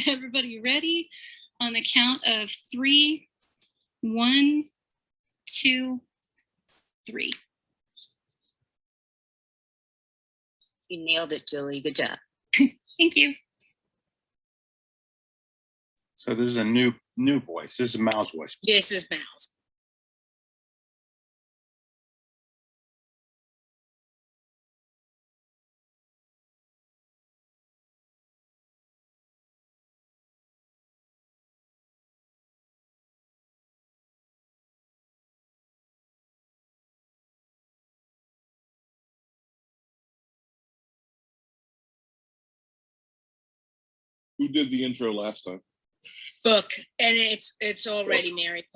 Everybody ready? On the count of 3, 1, 2, 3. You nailed it, Julie. Good job. Thank you. So this is a new voice. This is Mal's voice. This is Mal's. Who did the intro last time? Book, and it's already Mary.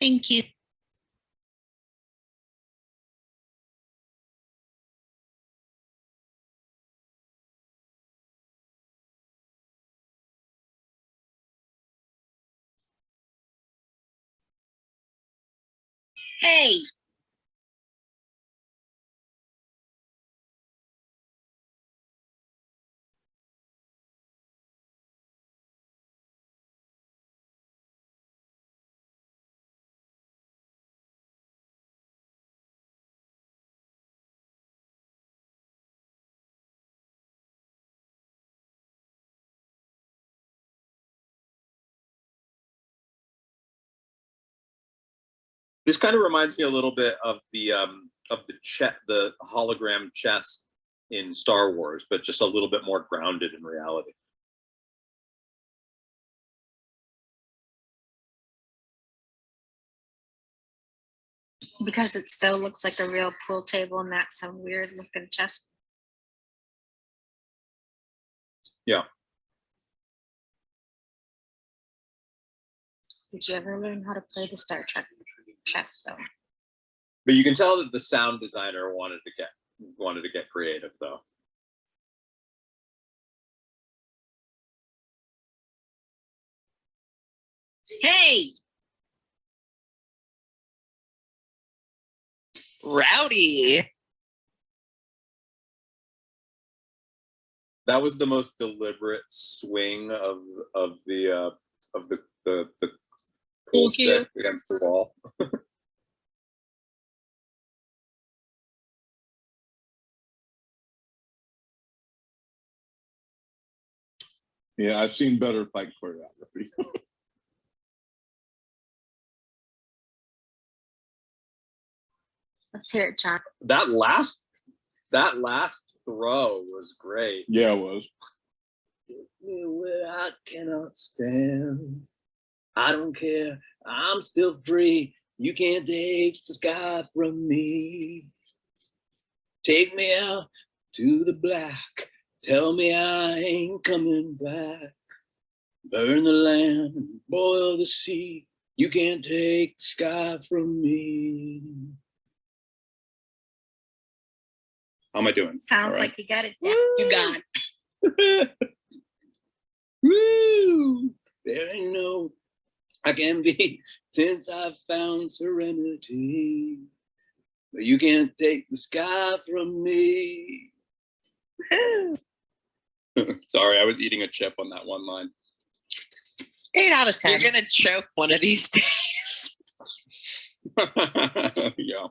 Thank you. Hey. This kind of reminds me a little bit of the hologram chess in Star Wars, but just a little bit more grounded in reality. Because it still looks like a real pool table and that's some weird looking chess. Yeah. Did you ever learn how to play the Star Trek chess though? But you can tell that the sound designer wanted to get creative though. Hey. Rowdy. That was the most deliberate swing of the pool stick against the wall. Yeah, I've seen better fight choreography. Let's hear it, John. That last throw was great. Yeah, it was. Where I cannot stand. I don't care. I'm still free. You can't take the sky from me. Take me out to the black. Tell me I ain't coming back. Burn the land, boil the sea. You can't take the sky from me. How am I doing? Sounds like you got it down. You got it. Woo! There ain't no I can be since I've found serenity. But you can't take the sky from me. Sorry, I was eating a chip on that one line. 8 out of 10. You're gonna choke one of these days. Yeah.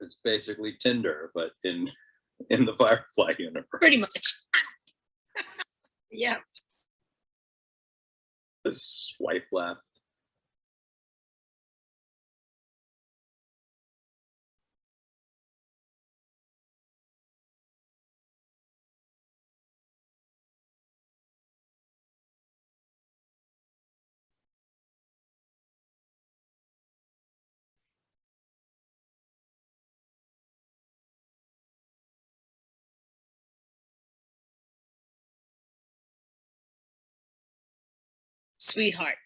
It's basically Tinder, but in the Firefly universe. Pretty much. Yeah. Swipe left. Sweetheart.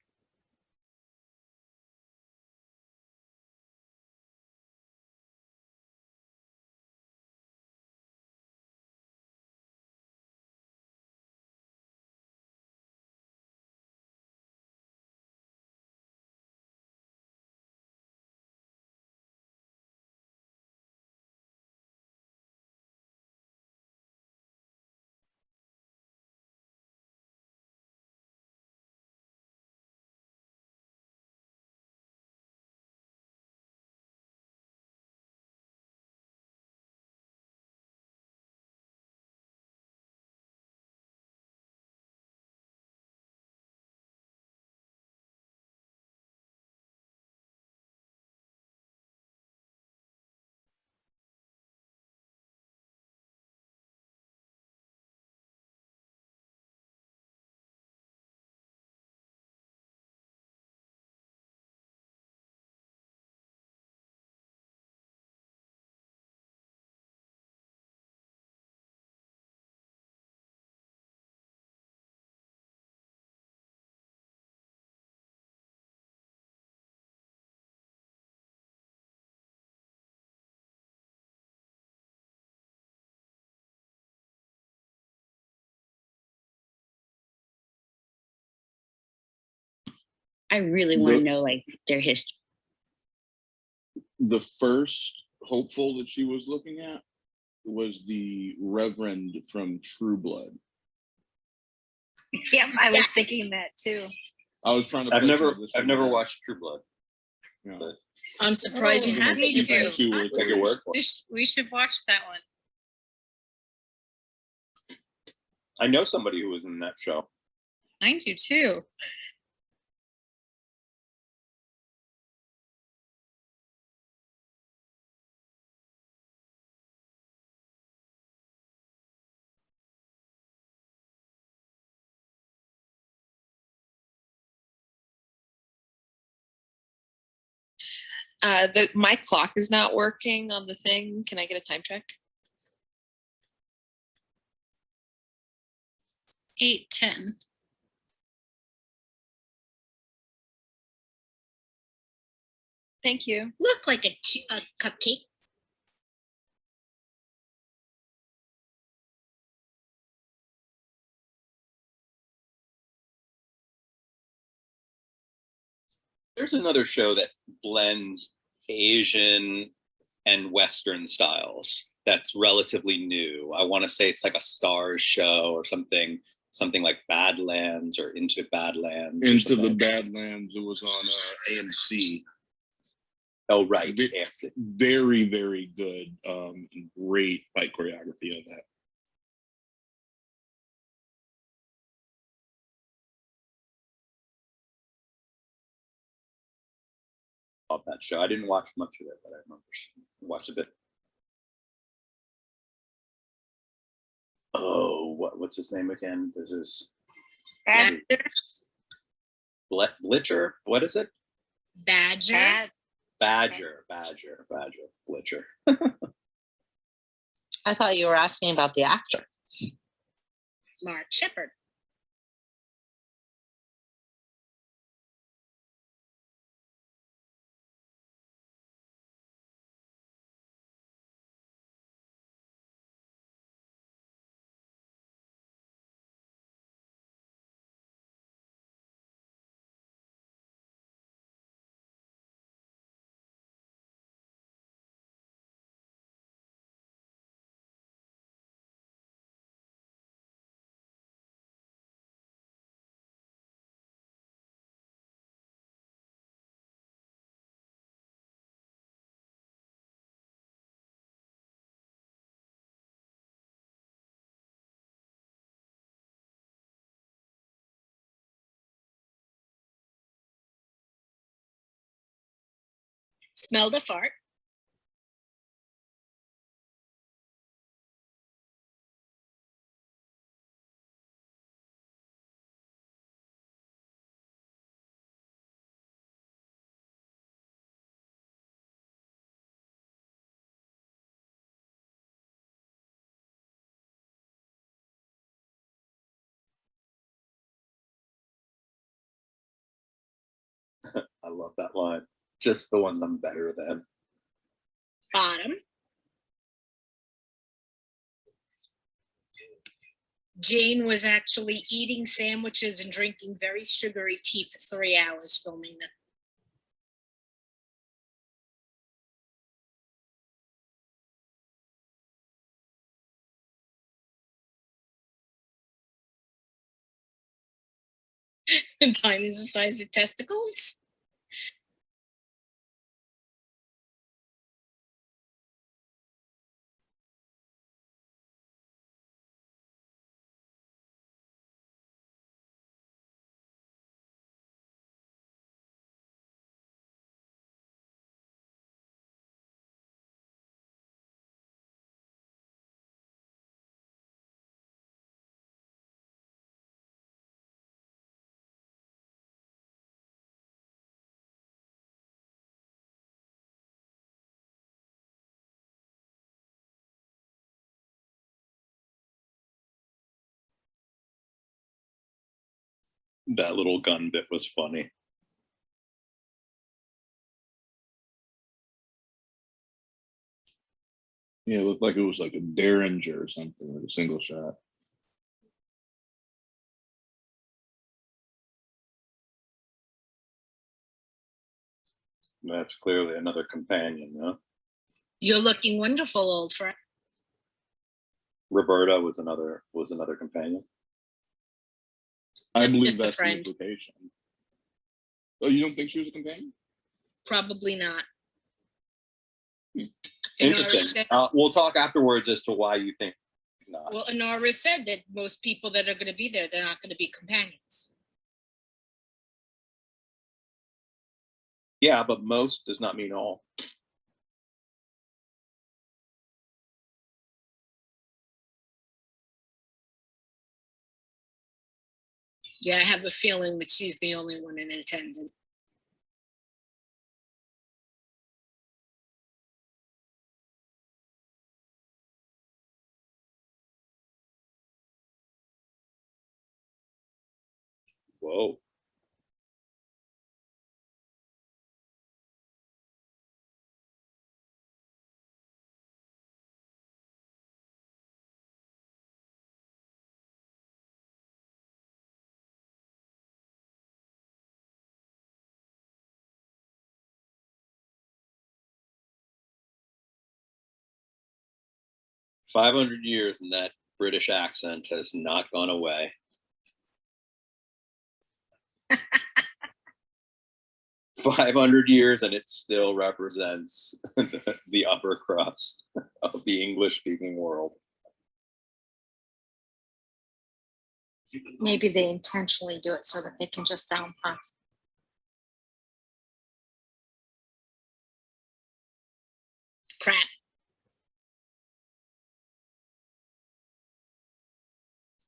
I really want to know like their history. The first hopeful that she was looking at was the Reverend from True Blood. Yeah, I was thinking that too. I was trying to. I've never watched. watched True Blood. Yeah. but- I'm surprised you Oh, haven't. me too. Take your word for it. We should watch that one. I know somebody who was in that show. I do too. My clock is not working on the thing. Can I get a time check? 8:10. Thank you. Look like a cupcake. There's another show that blends Asian and Western styles that's relatively new. I want to say it's like a Stars show or something like Badlands or Into Badlands. Into the Badlands. It was on AMC. Oh, right. Very, very good. Great fight choreography of that. Of that show. I didn't watch much of it, but I remember watched a bit. Oh, what's his name again? This is Blitcher. What is it? Badger. Badger. Blitcher. I thought you were asking about the actor. Mark Shepard. Smelled a fart. I love that line. Just the ones I'm better than. Bottom. Jane was actually eating sandwiches and drinking very sugary tea for 3 hours filming it. Tiny is the size of testicles. That little gun bit was funny. Yeah, it looked like it was like a Derringer or something, like a single shot. That's clearly another companion, huh? You're looking wonderful, old friend. Roberta was another companion. I believe Just a that's the friend. implication. Oh, you don't think she was a companion? Probably not. Interesting. We'll talk afterwards as to why you think not. Well, Inara said that most people that are going to be there, they're not going to be companions. Yeah, but most does not mean all. Yeah, I have a feeling that she's the only one in attendance. Whoa. "500 years and that British accent has not gone away." 500 years and it still represents the upper crust of the English-speaking world. Maybe they intentionally do it so that they can just sound punk. Crap.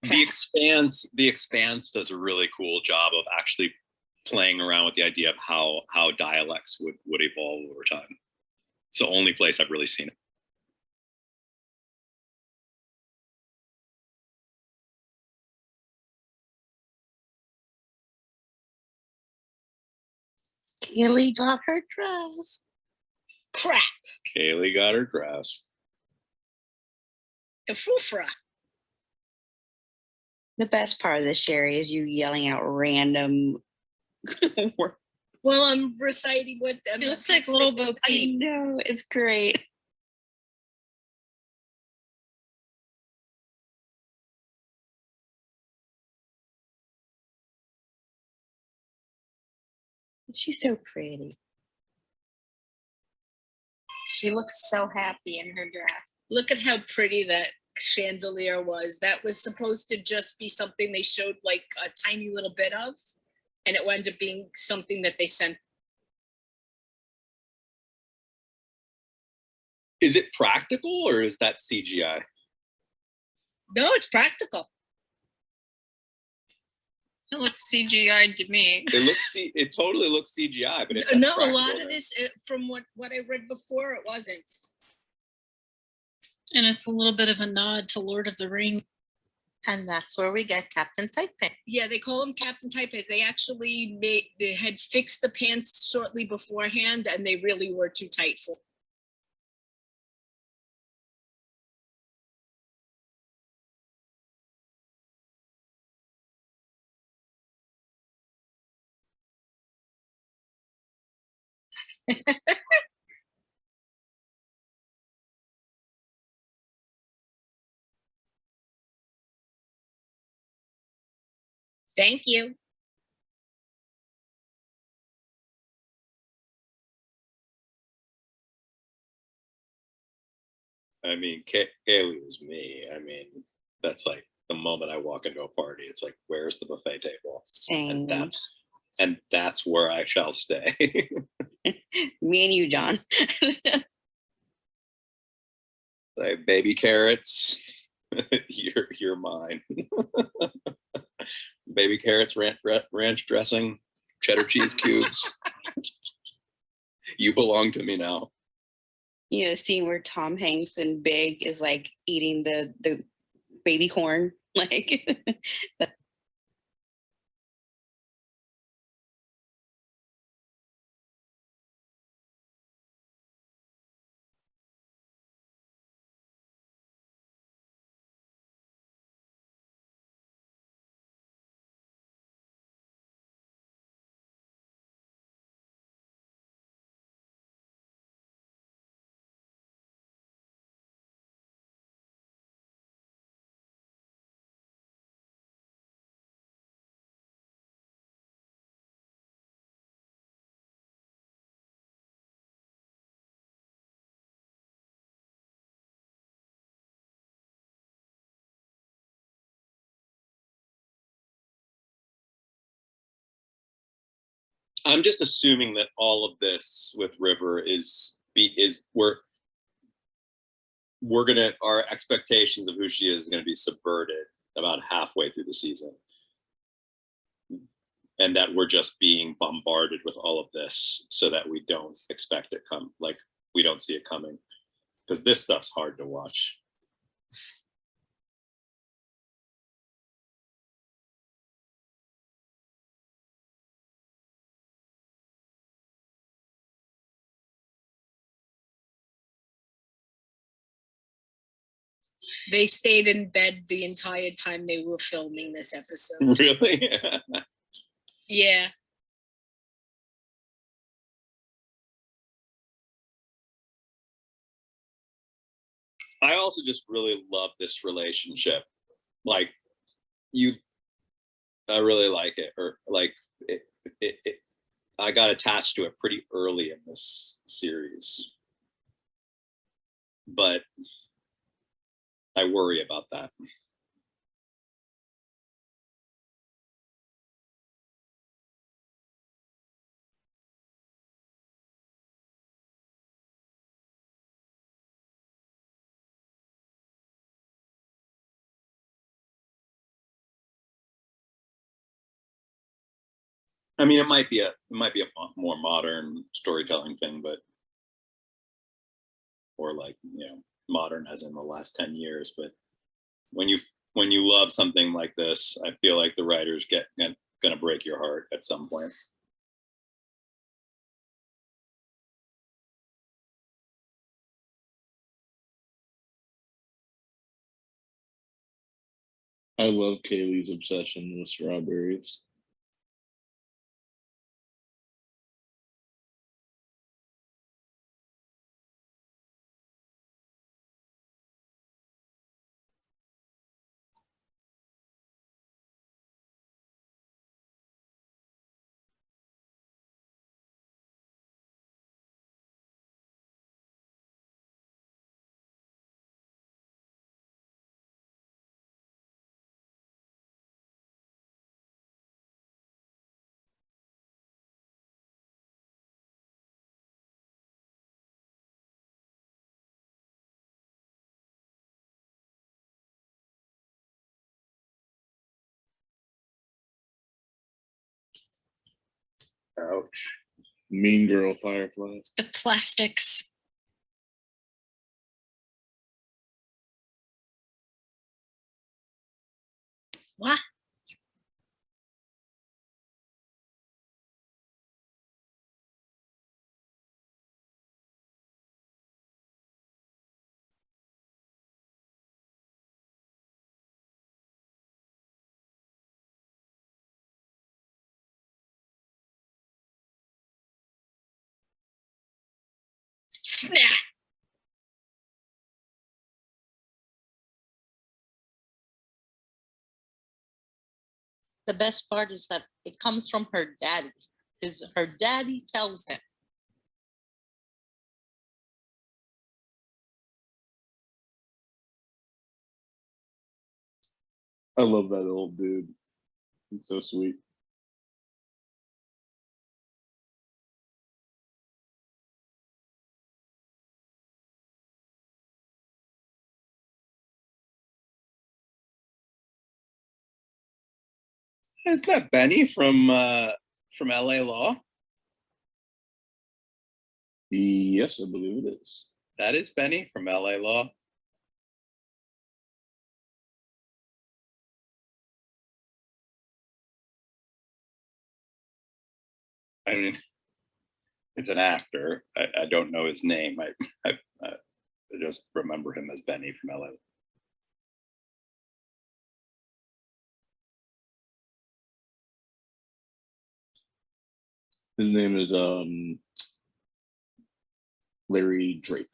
The Expanse does a really cool job of actually playing around with the idea of how dialects would evolve over time. It's the only place I've really seen it. Kaylee got her dress. Crap. Kaylee got her dress. The frou-frou. The best part of this, Sherry, is you yelling out random. Well, I'm reciting what them. It looks like Little Bo I Peep. know, it's great. She's so pretty. She looks so happy in her dress. Look at how pretty that chandelier was. That was supposed to just be something they showed like a tiny little bit of, and it wound up being something that they sent Is it practical or is that CGI? No, it's practical. It looks CGI to me. It totally looks CGI, but it's No, a lot of this, from what I read before, it wasn't. And it's a little bit of a nod to Lord of the Rings. And that's where we get Captain Tightpants. Yeah, they call him Captain Tightpants. They actually they had fixed the pants shortly beforehand, and they really were too tight for. Thank you. I mean, Kaylee is me. I mean, that's like the moment I walk into a party, it's like, where's the buffet table? Same. And that's where I shall stay. Me and you, John. Like, baby carrots, you're mine. Baby carrots, ranch dressing, cheddar cheese cubes. You belong to me now. You know, the scene where Tom Hanks and Big is like eating the baby corn, like. I'm just assuming that all of this with River is our expectations of who she is going to be subverted about halfway through the season, and that we're just being bombarded with all of this so that we don't expect it we don't see it coming, because this stuff's hard to watch. They stayed in bed the entire time they were filming this episode. Really? Yeah. I also just really love this relationship. Like, I really like it, or like I got attached to it pretty early in this series, but I worry about that. I mean, it might be a more modern storytelling thing, but or like, modern as in the last 10 years. But when you love something like this, I feel like the writers gonna break your heart at some point. I love Kaylee's obsession with strawberries. Ouch. Mean girl Firefly. The plastics. What? Snap. The best part is that it comes from her daddy. Her daddy tells him. I love that old dude. He's so sweet. Isn't that Benny from LA Law? Yes, I believe it is. That is Benny from LA Law. I mean, it's an actor. I don't know his name. I just remember him as Benny from LA. His name is Larry Drake.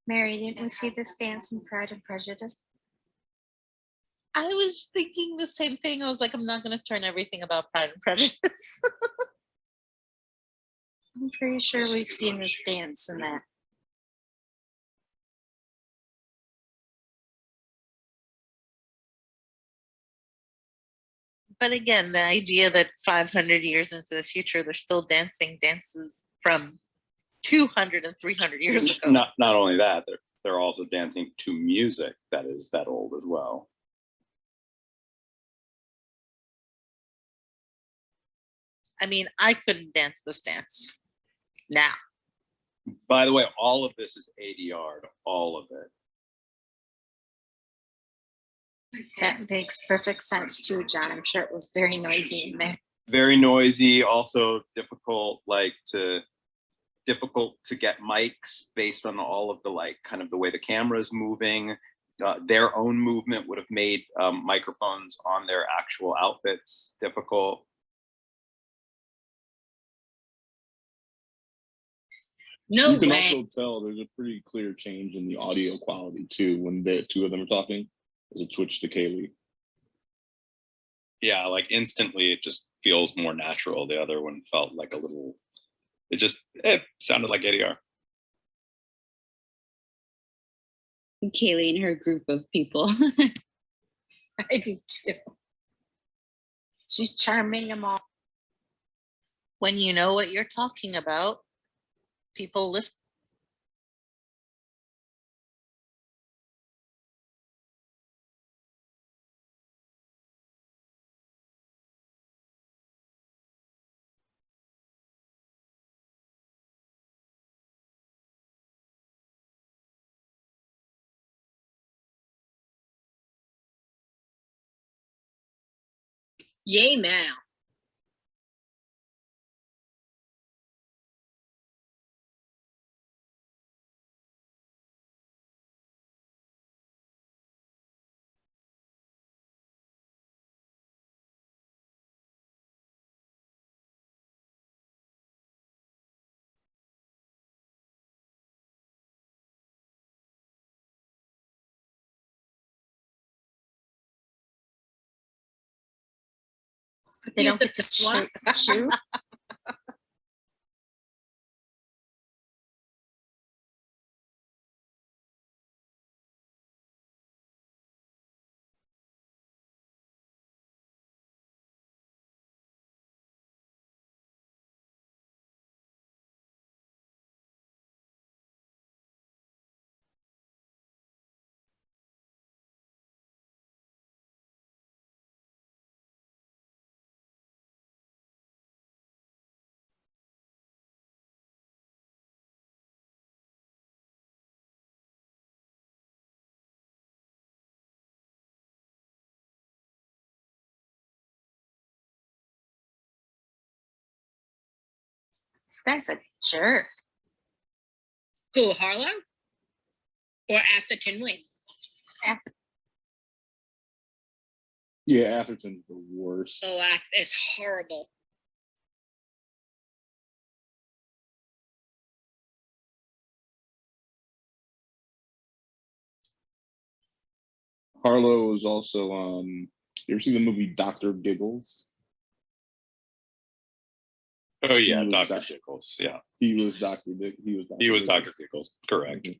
Mary, didn't we see this dance in Pride and Prejudice? I was thinking the same thing. I was like, I'm not going to turn everything about Pride and Prejudice. I'm pretty sure we've seen this dance in that. But again, the idea that 500 years into the future, they're still dancing dances from 200 and 300 years ago. Not only that, they're also dancing to music that is that old as well. I mean, I couldn't dance this dance now. By the way, all of this is ADR, all of it. That makes perfect sense too, John. I'm sure it was very noisy in there. Very noisy, also difficult to get mics based on all of the kind of the way the camera is moving. Their own movement would have made microphones on their actual outfits difficult. No You can way. also tell there's a pretty clear change in the audio quality too when the two of them are talking. It switched to Kaylee. Yeah, like instantly it just feels more natural. The other one felt like a little, it sounded like ADR. Kaylee and her group of people. I do too. She's charming them all. When you know what you're talking about, people listen. Yay now. They Use don't the get to SWAT. shoot. This guy's a jerk. Who, Harlow? Or Atherton Wing? Yeah, Atherton's the worst. Oh, it's horrible. Harlow was also you ever see the movie Dr. Giggles? Oh yeah, He was Dr. Doc- Giggles. Yeah, He was Dr. he was Dr. Giggles. Correct. Mhm.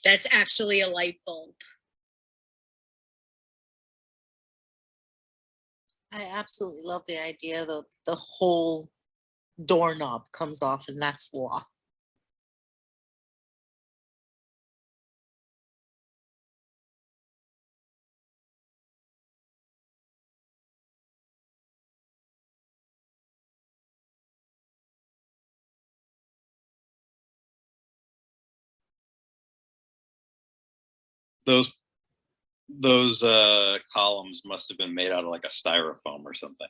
That's actually a light bulb. I absolutely love the idea that the whole doorknob comes off and that's locked. Those columns must have been made out of like a styrofoam or something.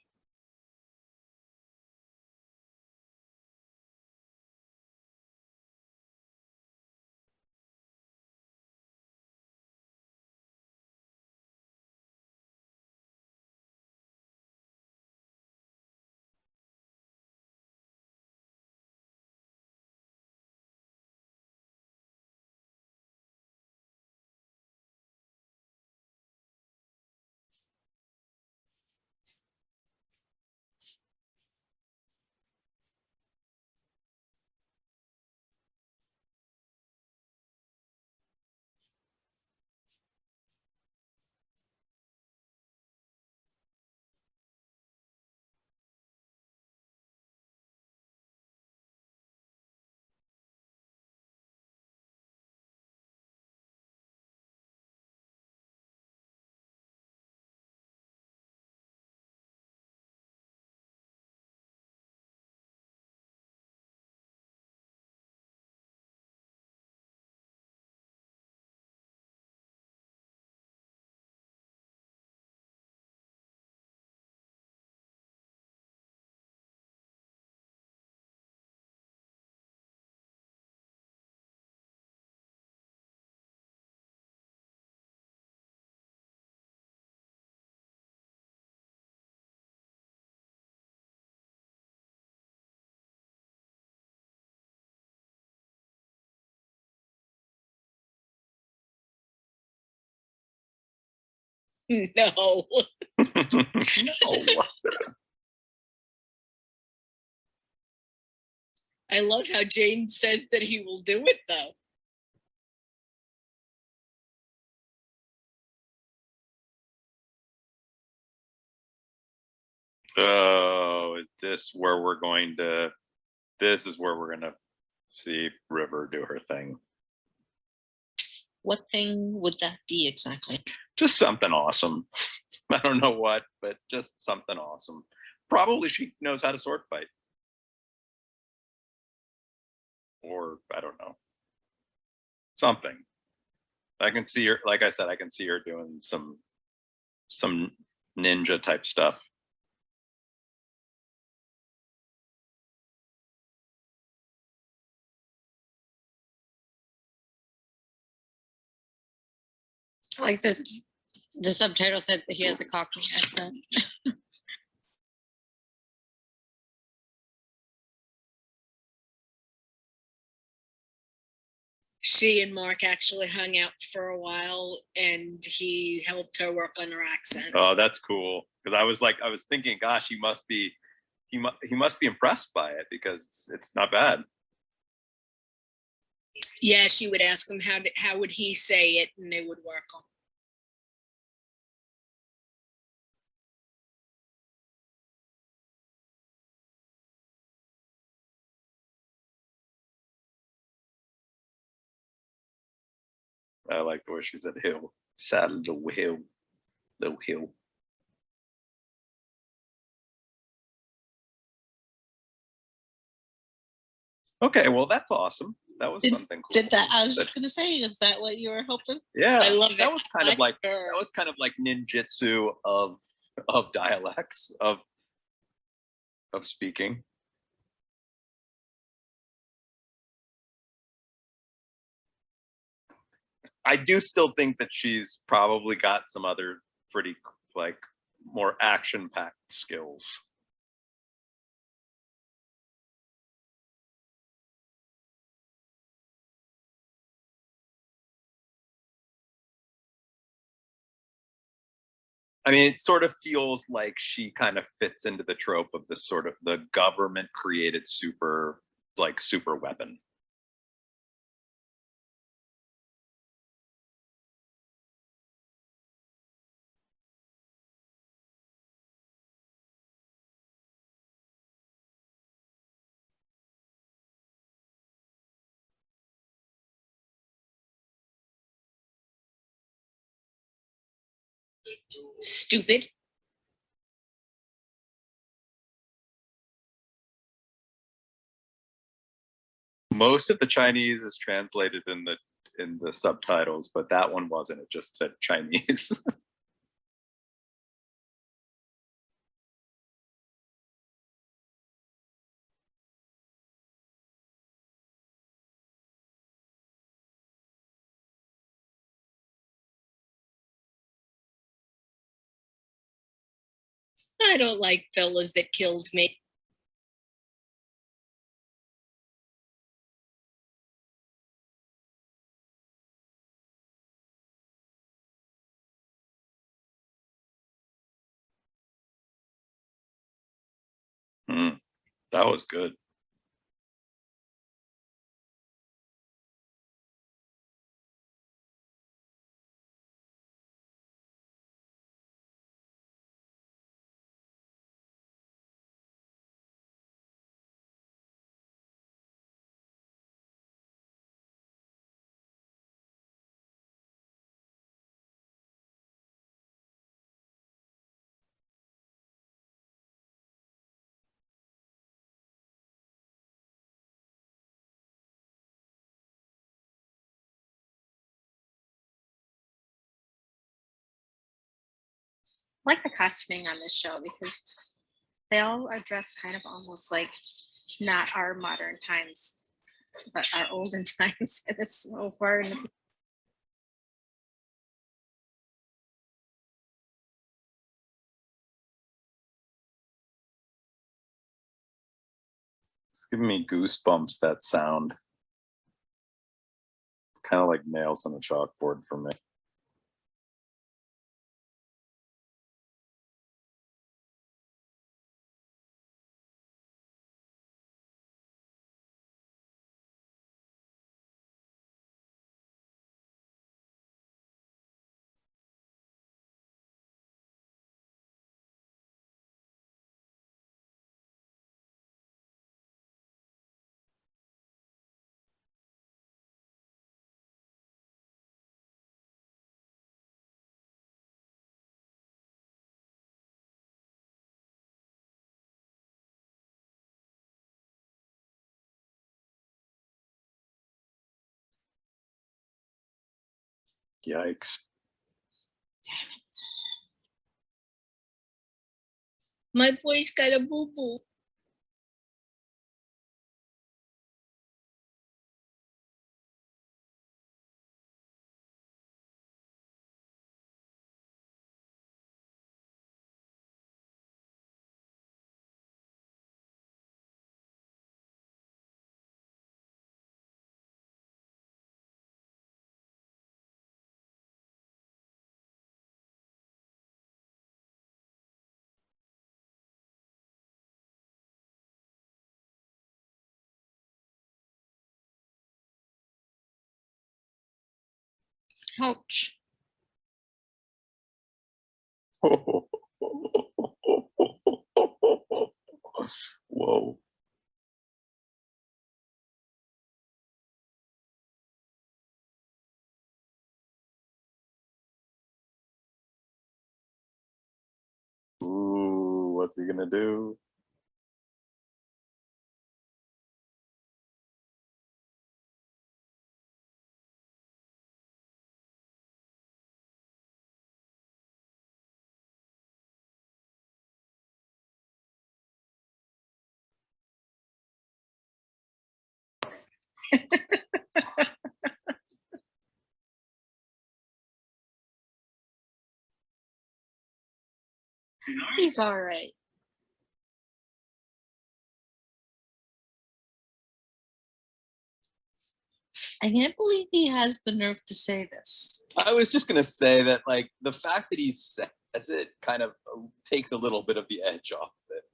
No. No. I love how Jane says that he will do it, though. Oh, is this where we're going to? This is where we're going to see River do her thing. What thing would that be exactly? Just something awesome. I don't know what, but just something awesome. Probably she knows how to sword fight. Or I don't know. Something. I can see her, like I said, I can see her doing some ninja type stuff. Like the subtitle said that he has a Cockney accent. She and Mark actually hung out for a while, and he helped her work on her accent. Oh, that's cool. Because I was thinking, gosh, he must be impressed by it because it's not bad. Yeah, she would ask him how would he say it, and they would work on. I like the way she said hill. Saddle the hill. The hill. Okay, well that's awesome. That was something cool. Did that? I was just gonna say, is that what you were hoping? Yeah, I love that it. was kind of like that was kind of like ninjutsu of dialects of speaking. I do still think that she's probably got some other pretty like more action-packed skills. I mean, it sort of feels like she kind of fits into the trope of the sort of the government created super weapon. Stupid. Most of the Chinese is translated in the subtitles, but that one wasn't. It just said Chinese. I don't like fellas that killed me. That was good. I like the costuming on this show because they all are dressed kind of almost like not our modern times, but our olden times. And it's so far in the It's giving me goosebumps, that sound. It's kind of like nails on a chalkboard for me. Yikes. My boy's got a boo-boo. Ouch. Whoa. Ooh, what's he gonna do? He's all right. I can't believe he has the nerve to say this. I was just gonna say that, like, the fact that he says it kind of takes a little bit of the edge off of it.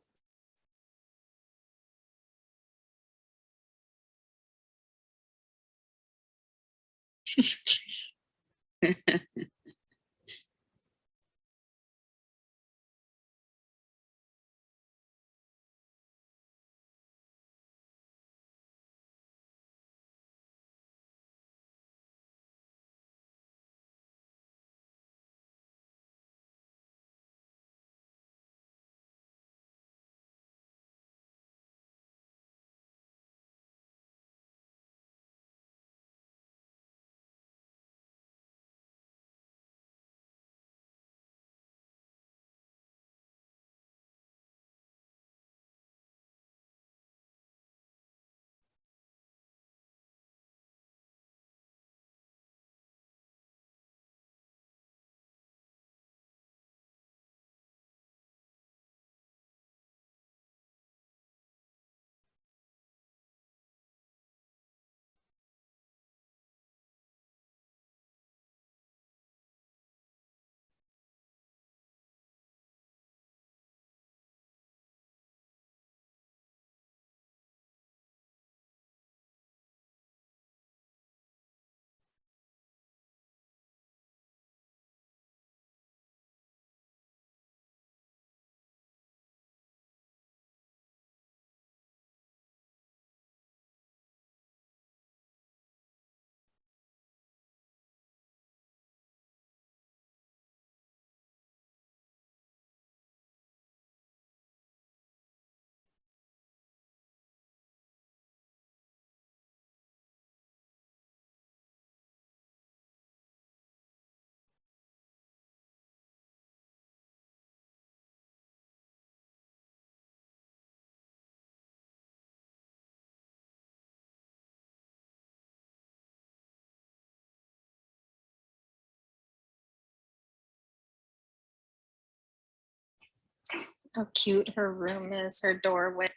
How cute her room is, her doorway.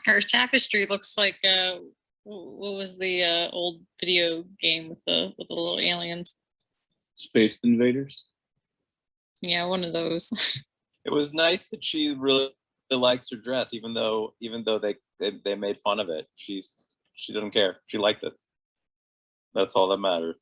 Her tapestry looks like what was the old video game with the little aliens? Space Invaders. Yeah, one of those. It was nice that she really likes her dress, even though they made fun of it. She didn't care. She liked it. That's all that mattered.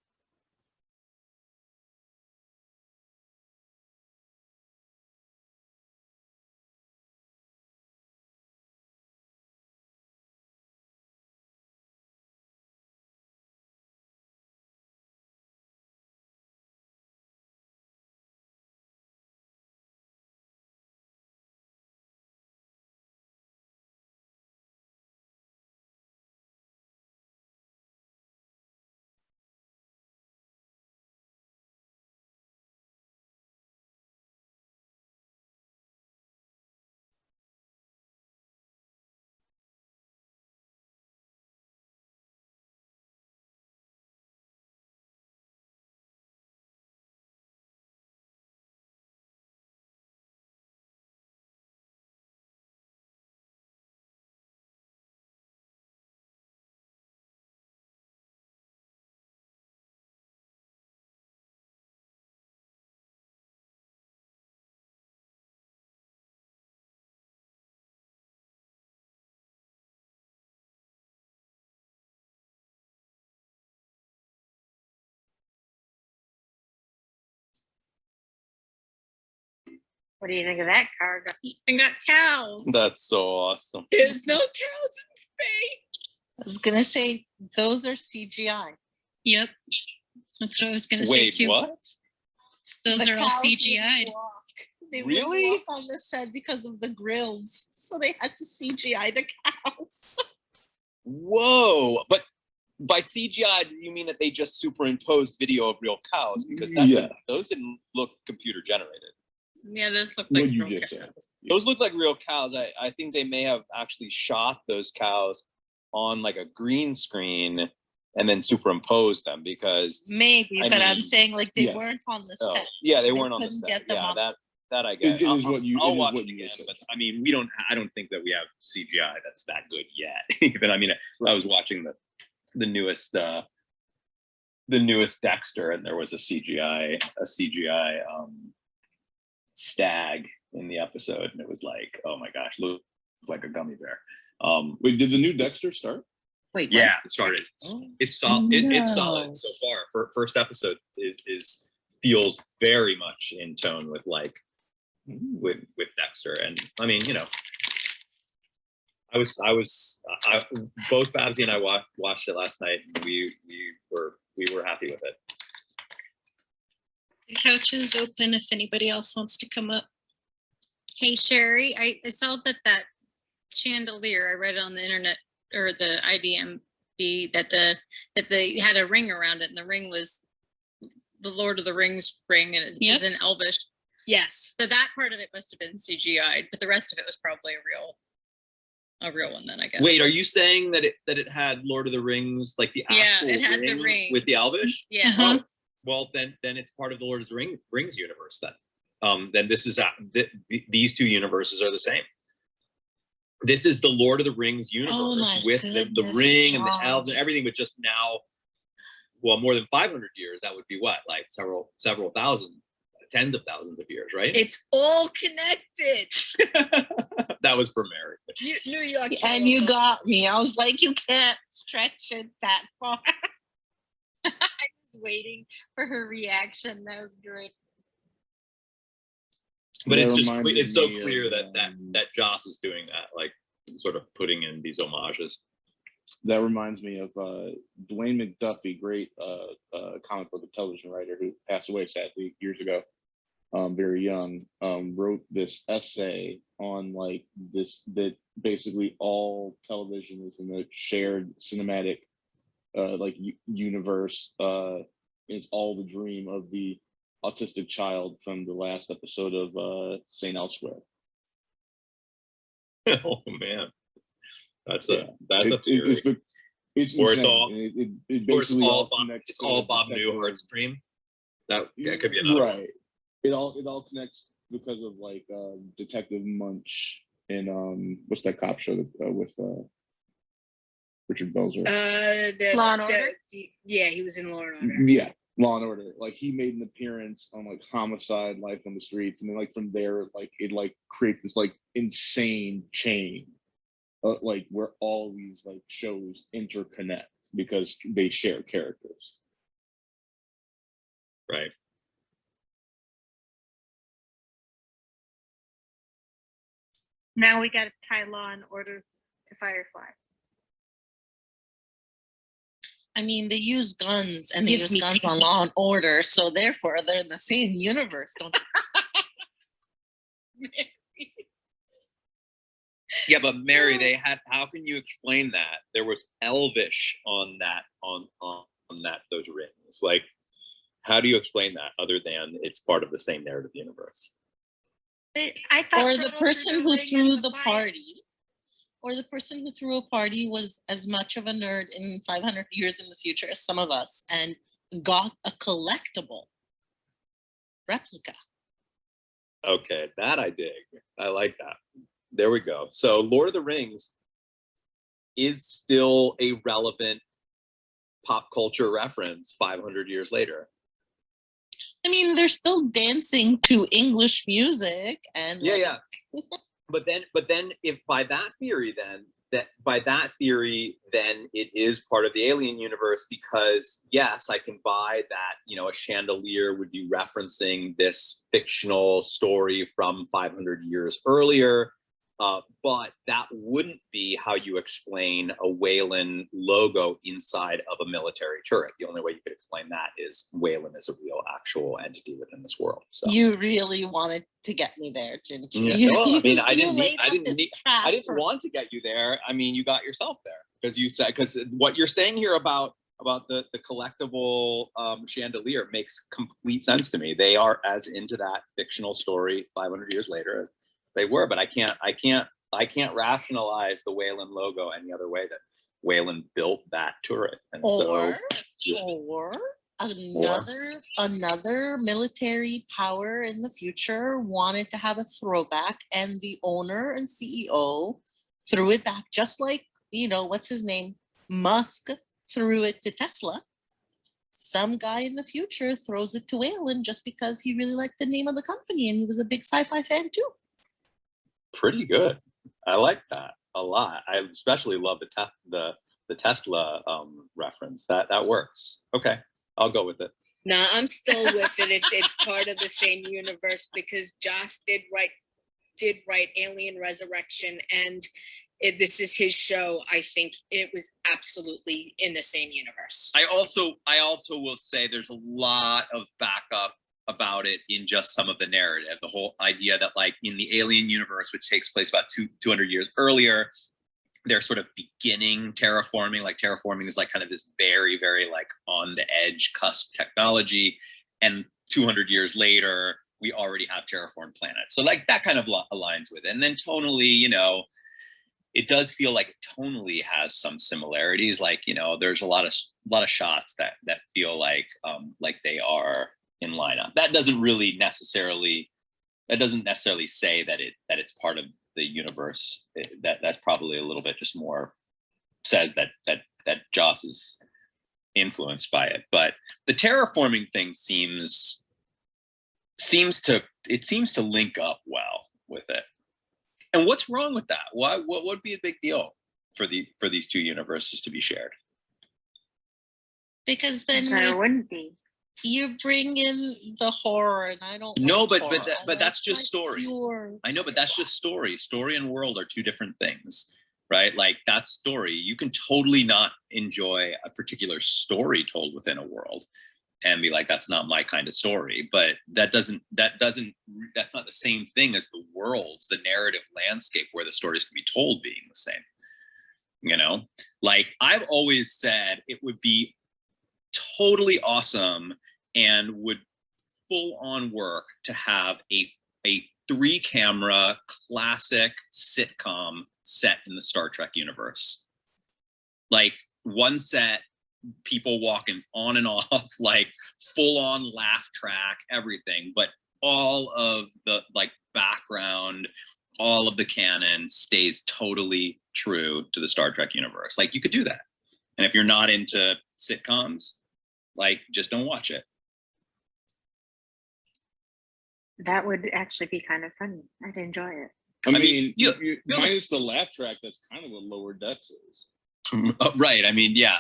What do you think of that cargo? And got cows. That's so awesome. There's no cows in space. I was gonna say those are CGI. Yep. That's what I was gonna say Wait, too. what? Those The are all cows wouldn't CGI'd. walk. They Really? wouldn't walk on the set because of the grills, so they had to CGI the cows. Whoa! But by CGI, do you mean that they just superimposed video of real cows? Because those didn't look computer generated. Yeah, those look like What you real just cows. said. Those look like real cows. I think they may have actually shot those cows on like a green screen and then superimposed them because Maybe, I but I'm mean, saying like they yes. weren't on the oh, set. yeah, they They weren't on the couldn't set. get them Yeah, on. that I get. It is what you. I'll It is watch what it you again, just said. But I mean, I don't think that we have CGI that's that good yet. Even I mean, I was watching the newest Dexter, and there was a CGI stag in the episode, and it was like, oh my gosh, looked like a gummy bear. Wait, did the new Dexter start? Wait, what? Yeah, it started. It's solid. It's No. solid so far. First episode is feels very much in tone with like with Dexter, and I mean, you know, both Babsy and I watched it last night, and we were happy with it. The couch is open if anybody else wants to come up. Hey Sherry, I saw that chandelier, I read it on the internet or the IDMB that they had a ring around it, and the ring was the Lord of the Rings ring, and it was in Elvish. Yes. So that part of it must have been CGI'd, but the rest of it was probably a real one then, I guess. Wait, are you saying that it had Lord of the Rings, like the actual it had the ring with the Elvish? Yeah. Uh-huh. Oh, well, then it's part of the Lord of the Rings universe then. Then this is these two universes are the same. This is the Lord of the Rings universe with the ring and the elves and everything, but just now, well, more than 500 years. That would be what, like several thousand, tens of thousands of years, right? It's all connected. That was for Mary. New York. And you got me. I was like, you can't stretch it that far. I was waiting for her reaction. That was great. But That it's just reminded it's so me of, clear that Joss is doing that, like sort of putting in these homages. That reminds me of Dwayne McDuffie, great comic book and television writer who passed away sadly years ago, very young, wrote this essay on like this, that basically all television is in a shared cinematic universe. It's all the dream of the autistic child from the last episode of St. Elsewhere. Oh man, that's a theory. It's Or it's insane. all- it Or it's basically all connects it's to all the Bob detective- Newhart's dream. That could be another one. right. It all connects because of like Detective Munch and what's that cop show with Richard Belzer? Law and Order? Yeah, he was in Law and Order. Yeah, Law and Order. Like he made an appearance on like Homicide, Life on the Streets, and then like from there, like it like creates this like insane chain, like where all these like shows interconnect because they share characters. Right. Now we got to tie Law and Order to Firefly. I mean, they use guns and they Give use me guns tea. on Law and Order, so therefore they're in the same universe, don't you? Yeah, but Mary, they had. How can you explain that? There was Elvish on that those rings. Like, how do you explain that other than it's part of the same narrative universe? I thought Or for the Lord of person who Rings, threw the fire- party. Or the person who threw a party was as much of a nerd in 500 years in the future as some of us and got a collectible replica. Okay, that I dig. I like that. There we go. So Lord of the Rings is still a relevant pop culture reference 500 years later. I mean, they're still dancing to English music and Yeah. But then if by that theory, then that by that theory, then it is part of the alien universe, because yes, I can buy that, you know, a chandelier would be referencing this fictional story from 500 years earlier. But that wouldn't be how you explain a Wayland logo inside of a military turret. The only way you could explain that is Wayland is a real actual entity within this world. So. You really wanted to get me there, didn't you? Yeah. Well, I mean, I didn't didn't want to get you there. I mean, you got yourself there because you said, because what you're saying here about the collectible chandelier makes complete sense to me. They are as into that fictional story 500 years later as they were, but I can't rationalize the Wayland logo any other way that Wayland built that turret. And or yeah. another military power in the future wanted to have a throwback, and the owner and CEO threw it back, just like, you know, what's his name, Musk threw it to Tesla. Some guy in the future throws it to Wayland just because he really liked the name of the company and he was a big sci-fi fan too. Pretty good. I like that a lot. I especially love the Tesla reference. That works. Okay, I'll go with it. No, I'm still with it. It's part of the same universe, because Joss did write Alien Resurrection, and this is his show. I think it was absolutely in the same universe. I also will say there's a lot of backup about it in just some of the narrative. The whole idea that, like, in the Alien universe, which takes place about 200 years earlier, they're sort of beginning terraforming. Like, terraforming is like kind of this very, very like on the edge cusp technology, and 200 years later we already have terraformed planets. So like that kind of aligns with it. And then tonally, you know, it does feel like it tonally has some similarities. Like, you know, there's a lot of shots that feel like they are in lineup. That doesn't necessarily say that it's part of the universe. That's probably a little bit just more says that Joss is influenced by it. But the terraforming thing seems to link up well with it. And what's wrong with that? What would be a big deal for these two universes to be shared? Because then There wouldn't be. You bring in the horror, and I don't. No, like but horror. that's just story. Pure. I know, but that's just story. Story and world are two different things, right? Like, that's story. You can totally not enjoy a particular story told within a world and be like, that's not my kind of story. But that's not the same thing as the worlds, the narrative landscape where the stories can be told being the same. You know, like, I've always said it would be totally awesome and would full on work to have a 3-camera classic sitcom set in the Star Trek universe. Like, one set, people walking on and off, like full on laugh track, everything, but all of the like background, all of the canon stays totally true to the Star Trek universe. Like, you could do that. And if you're not into sitcoms, like, just don't watch it. That would actually be kind of funny. I'd enjoy it. I mean, minus the laugh track, that's kind of what Lower Decks is. Right. I mean, yeah.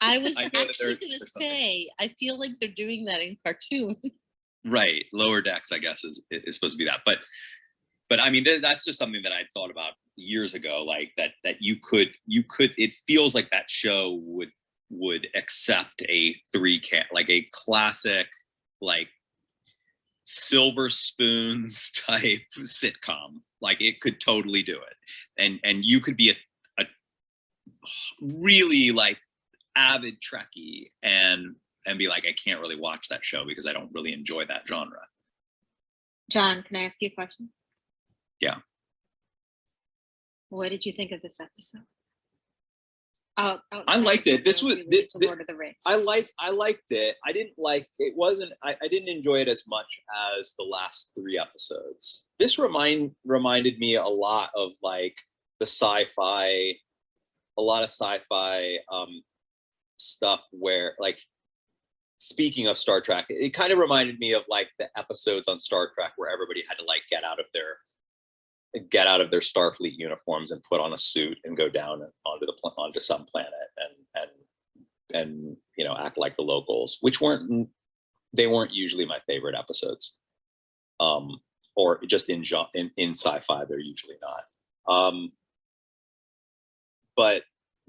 I was I know that actually going to say, I feel like they're doing that in cartoon. Right. Lower Decks, I guess, is supposed to be that. But I mean, that's just something that I thought about years ago. Like that you could. It feels like that show would accept a like a classic, like Silver Spoons type sitcom. Like, it could totally do it, and you could be a really like avid Trekkie and be like, I can't really watch that show because I don't really enjoy that genre. John, can I ask you a question? Yeah. What did you think of this episode? I liked it. This was Lord of the Rings. I liked it. I didn't like it. I didn't enjoy it as much as the last 3 episodes. This reminded me a lot of like the sci-fi, a lot of sci-fi stuff where, like, speaking of Star Trek, it kind of reminded me of like the episodes on Star Trek where everybody had to like get out of their get out of their Starfleet uniforms and put on a suit and go down onto some planet and act like the locals, which weren't usually my favorite episodes, or just in sci-fi they're usually not.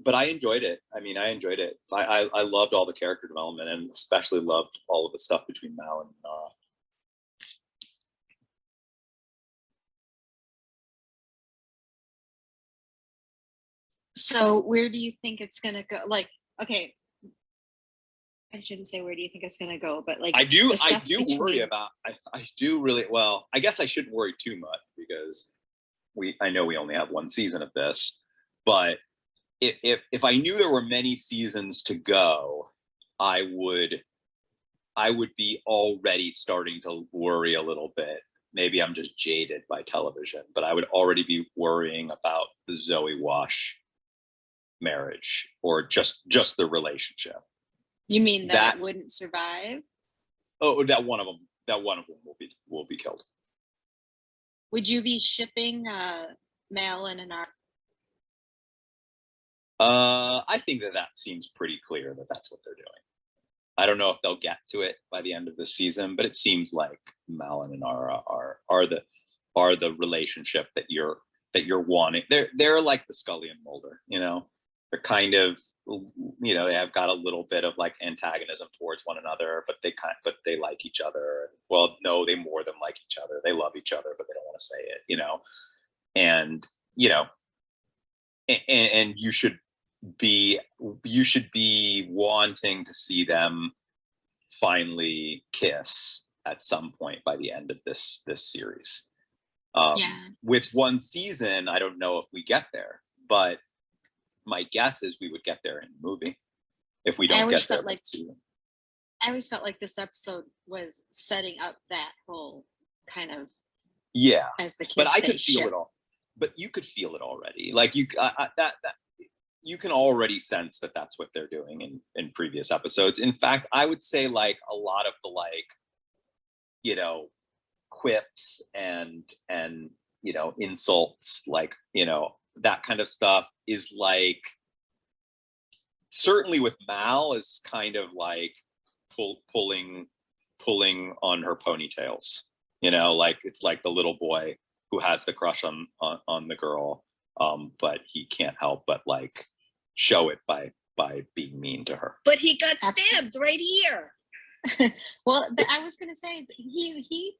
But I enjoyed it. I mean, I enjoyed it. I loved all the character development, and especially loved all of the stuff between Mal and Nara. So where do you think it's gonna go? Like, okay, I shouldn't say where do you think it's gonna go, but like I do between... worry about. I do really well. I guess I shouldn't worry too much because I know we only have one season of this, but if I knew there were many seasons to go, I would be already starting to worry a little bit. Maybe I'm just jaded by television, but I would already be worrying about the Zoe Wash marriage, or just the relationship. You mean that it wouldn't survive? Oh, that one of them will be killed. Would you be shipping Mal and Anara? I think that seems pretty clear that that's what they're doing. I don't know if they'll get to it by the end of the season, but it seems like Mal and Anara are the relationship that you're wanting. They're like the Scully and Mulder, They're kind of, they have got a little bit of like antagonism towards one another, but they like each other. Well, no, they more than like each other. They love each other, but they don't want to say it, and and you should be wanting to see them finally kiss at some point by the end of this series. With one season, I don't know if we get there, but my guess is we would get there in the movie if we don't get there. I always felt like this episode was setting up that whole kind of as the kids but I say, could feel ship. it all. But you could feel it already. Like that you can already sense that that's what they're doing in previous episodes. In fact, I would say like a lot of the quips and insults, like that kind of stuff is like, certainly with Mal, is kind of like pulling on her ponytails, like it's like the little boy who has the crush on the girl, but he can't help but like show it by being mean to her. But he got stabbed right here. Well, I was gonna say he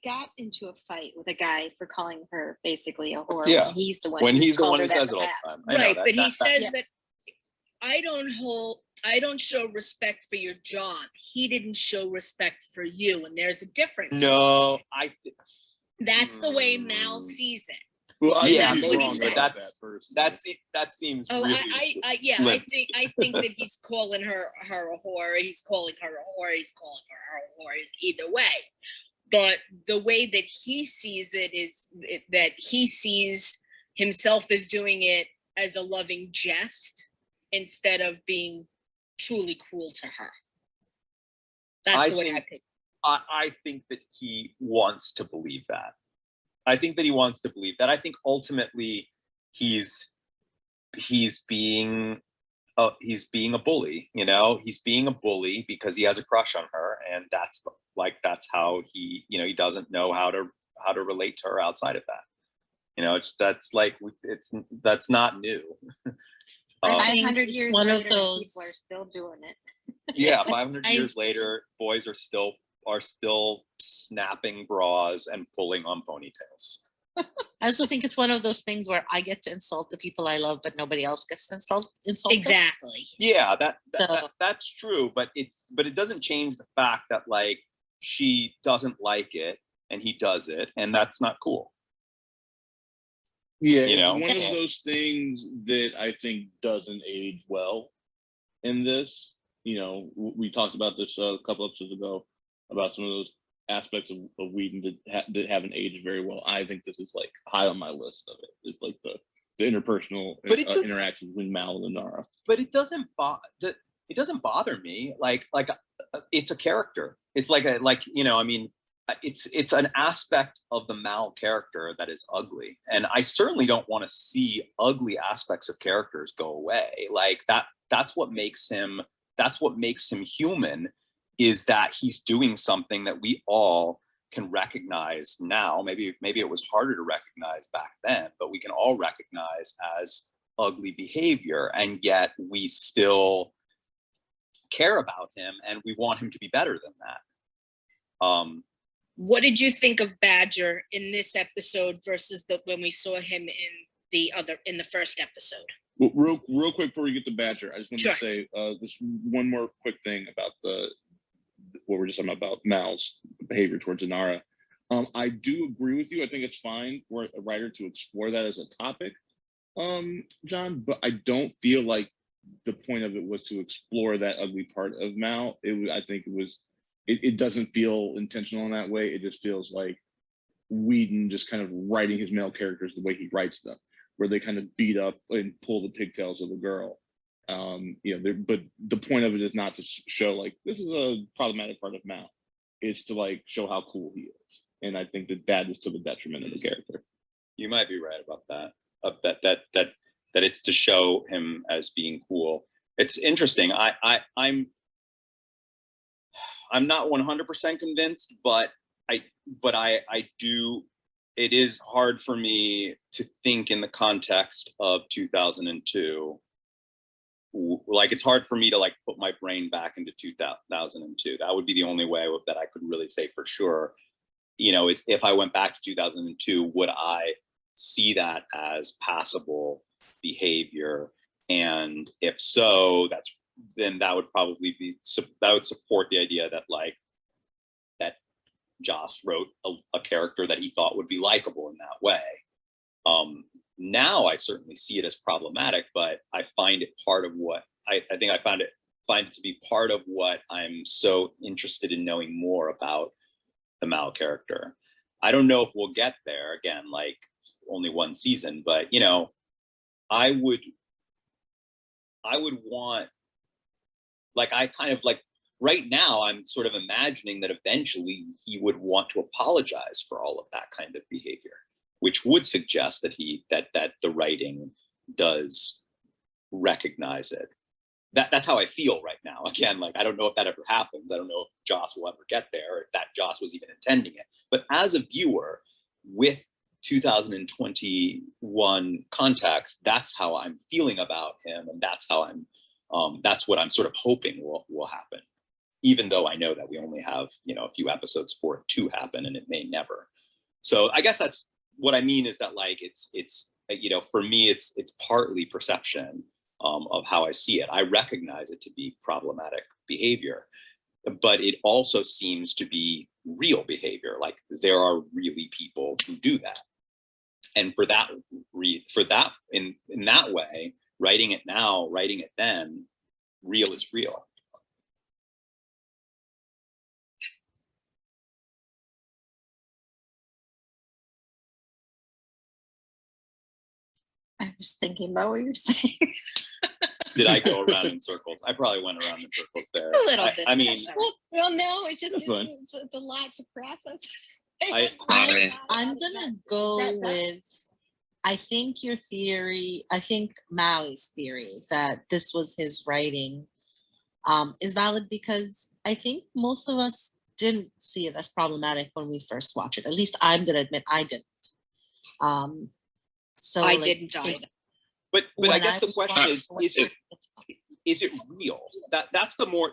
got into a fight with a guy for calling her basically a whore. Yeah, when he's the one who says it all the time. Right, but he says that I don't show respect for your job. He didn't show respect for you, and there's a difference. No, that's the way Mal sees it. Well, yeah, maybe wrong, but that seems. Oh, really I think that he's calling her a whore. He's calling her a whore. He's calling her a whore. Either way, but the way that he sees it is that he sees himself as doing it as a loving jest instead of being truly cruel to her. That's the way I pick. I think that he wants to believe that. I think ultimately he's being a bully. He's being a bully because he has a crush on her, and that's how he he doesn't know how to relate to her outside of that. That's not new. 500 years one later, of those people are still doing it. Yeah, 500 years later, boys are still snapping bras and pulling on ponytails. I also think it's one of those things where I get to insult the people I love, but nobody else gets to insult Exactly. Yeah, that's true, but it doesn't change the fact that like she doesn't like it and he does it, and that's not cool. Yeah, it's one of those things that I think doesn't age well in this. We talked about this a couple episodes ago about some of those aspects of Whedon that haven't aged very well. I think this is like high on my list of it. It's like the interpersal interaction between Mal and Nara. But it doesn't bother me. Like it's a character. It's like I mean, it's an aspect of the Mal character that is ugly, and I certainly don't want to see ugly aspects of characters go away. Like that's what makes him human, is that he's doing something that we all can recognize now. Maybe it was harder to recognize back then, but we can all recognize as ugly behavior, and yet we still care about him and we want him to be better than that. What did you think of Badger in this episode versus when we saw him in the first episode? Well, real quick before we get to Badger, I just want Sure. to say just one more quick thing about what we're just talking about Mal's behavior towards Inara. I do agree with you. I think it's fine for a writer to explore that as a topic, John, but I don't feel like the point of it was to explore that ugly part of Mal. I think it doesn't feel intentional in that way. It just feels like Whedon just kind of writing his male characters the way he writes them, where they kind of beat up and pull the pigtails of the girl. But the point of it is not to show like this is a problematic part of Mal. It's to like show how cool he is, and I think that is to the detriment of the character. You might be right about that. That it's to show him as being cool. It's interesting. I'm not 100% convinced, but I do. It is hard for me to think in the context of 2002. Like it's hard for me to like put my brain back into 2002. That would be the only way that I could really say for sure. Is if I went back to 2002, would I see that as passable behavior? And if so, then that would probably that would support the idea that that Joss wrote a character that he thought would be likable in that way. Now I certainly see it as problematic, but I find it part of what I think I find it to be part of what I'm so interested in knowing more about the Mal character. I don't know if we'll get there again, like only one season, but I would want, like, I kind of like right now I'm sort of imagining that eventually he would want to apologize for all of that kind of behavior, which would suggest that the writing does recognize it. That's how I feel right now. Again, like I don't know if that ever happens. I don't know if Joss will ever get there, or if that Joss was even intending it. But as a viewer with 2021 context, that's how I'm feeling about him, and that's how that's what I'm sort of hoping will happen. Even though I know that we only have a few episodes for it to happen, and it may never. So I guess that's what I mean, is that like it's for me it's partly perception of how I see it. I recognize it to be problematic behavior, but it also seems to be real behavior. Like there are really people who do that, and for that in that way, writing it now, writing it then, real is real. I was thinking about what you're saying. Did I go around in circles? I probably went around in circles there. A little bit. I mean, Well, no, it's just That's fine. it's a lot to process. I'm gonna go with, I think your theory, I think Maui's theory that this was his writing is valid, because I think most of us didn't see it as problematic when we first watched it. At least I'm gonna admit I didn't. So I like, didn't either. But I when guess the was question watching is it real? That's the more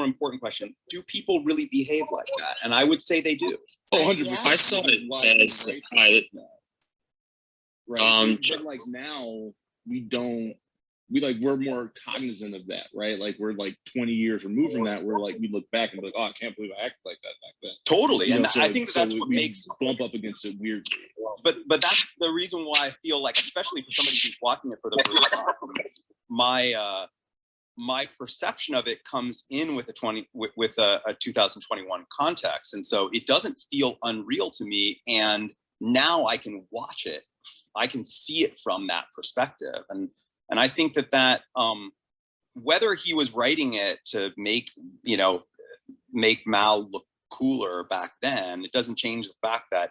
important question. Do people really behave like that? And I would say they do. Oh, 100%. I saw it as a pilot. Right. But like now we're more cognizant of that, right? Like we're like 20 years removed from that. We're like, we look back and be like, oh, I can't believe I acted like that back then. Totally. You And know, I think that's what we makes bump up against it weirdly. But that's the reason why I feel like, especially for somebody who's watching it for the first time, my perception of it comes in with a 2021 context, and so it doesn't feel unreal to me. And now I can watch it, I can see it from that perspective, and I think that whether he was writing it to make Mal look cooler back then, it doesn't change the fact that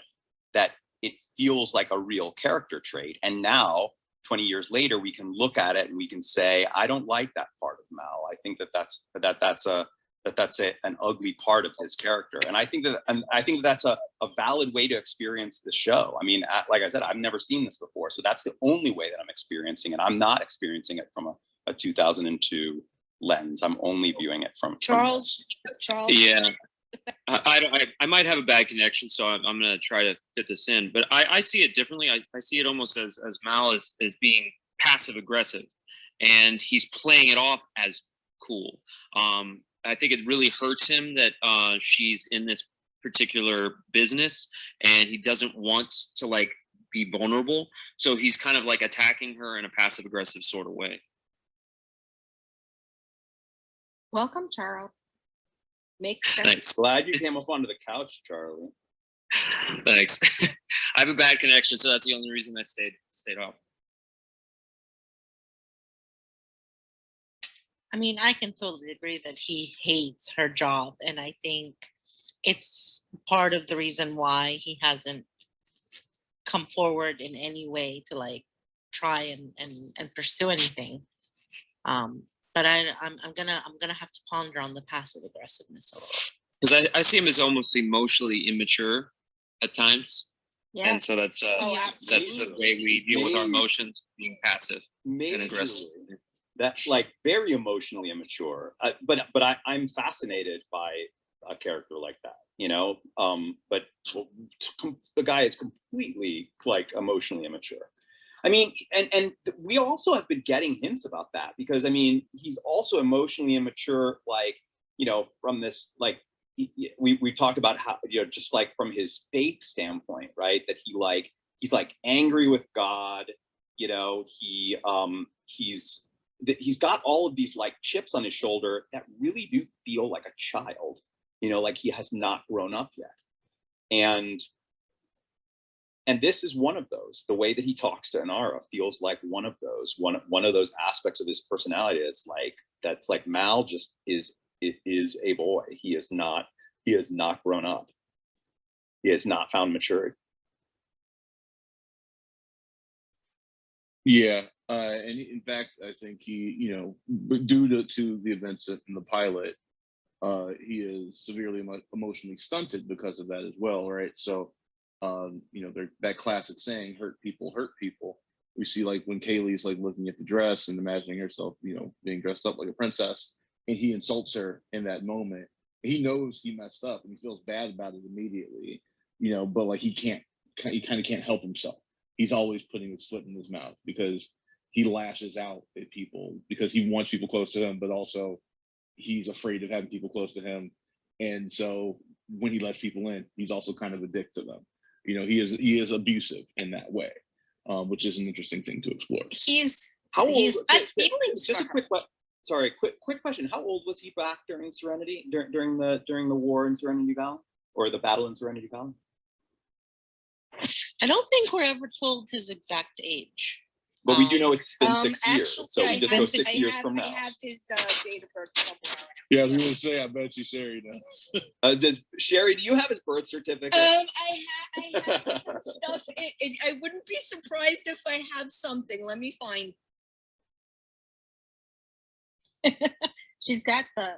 it feels like a real character trait. And now, 20 years later, we can look at it and we can say, I don't like that part of Mal. I think that's an ugly part of his character. And I think that's a valid way to experience the show. I mean, like I said, I've never seen this before. So that's the only way that I'm experiencing it. I'm not experiencing it from a 2002 lens. I'm only viewing it from Charles. Yeah. I might have a bad connection, so I'm going to try to fit this in. But I see it differently. I see it almost as Mal is being passive aggressive, and he's playing it off as cool. I think it really hurts him that she's in this particular business, and he doesn't want to like be vulnerable. So he's kind of like attacking her in a passive aggressive sort of way. Welcome, Charles. Makes sense. Thanks. Glad you came up onto the couch, Charlie. Thanks. I have a bad connection, so that's the only reason I stayed off. I mean, I can totally agree that he hates her job. And I think it's part of the reason why he hasn't come forward in any way to like try and pursue anything. But I'm gonna have to ponder on the passive aggressiveness a little. Because I see him as almost emotionally immature at times. Yeah. And so that's the way we deal with our emotions, being passive and aggressive. That's like very emotionally immature. But I'm fascinated by a character like that, you know. But the guy is completely like emotionally immature. I mean, and we also have been getting hints about that, because I mean, he's also emotionally immature, like, you know, from this, like, we talked about how, you know, just like from his faith standpoint, right? That he's like angry with God, you know, he's got all of these like chips on his shoulder that really do feel like a child, you know, like he has not grown up yet. And this is one of those. The way that he talks to Inara feels like one of those aspects of his personality. That's like Mal just is a boy. He has not grown up. He has not found maturity. Yeah, and in fact, I think he, you know, due to the events in the pilot, he is severely emotionally stunted because of that as well, right? So, you know, that classic saying, hurt people hurt people. We see like when Kaylee's like looking at the dress and imagining herself, you know, being dressed up like a princess, and he insults her in that moment. He knows he messed up and he feels bad about it immediately, you know, but like he kind of can't help himself. He's always putting his foot in his mouth because he lashes out at people because he wants people close to him, but also he's afraid of having people close to him. And so when he lets people in, he's also kind of a dick to them. You know, he is abusive in that way, which is an interesting thing to explore. How old? Just a quick question. How old was he back during Serenity, during the war in Serenity Valley, or the battle in Serenity Valley? I don't think we're ever told his exact age. But we do know it's been 6 years, actually, so we just go 6 years from now. I have his date of birth somewhere. Yeah, I was gonna say, I bet you Sherry knows. Sherry, do you have his birth certificate? I have some stuff. I wouldn't be surprised if I have something. Let me find. She's got the.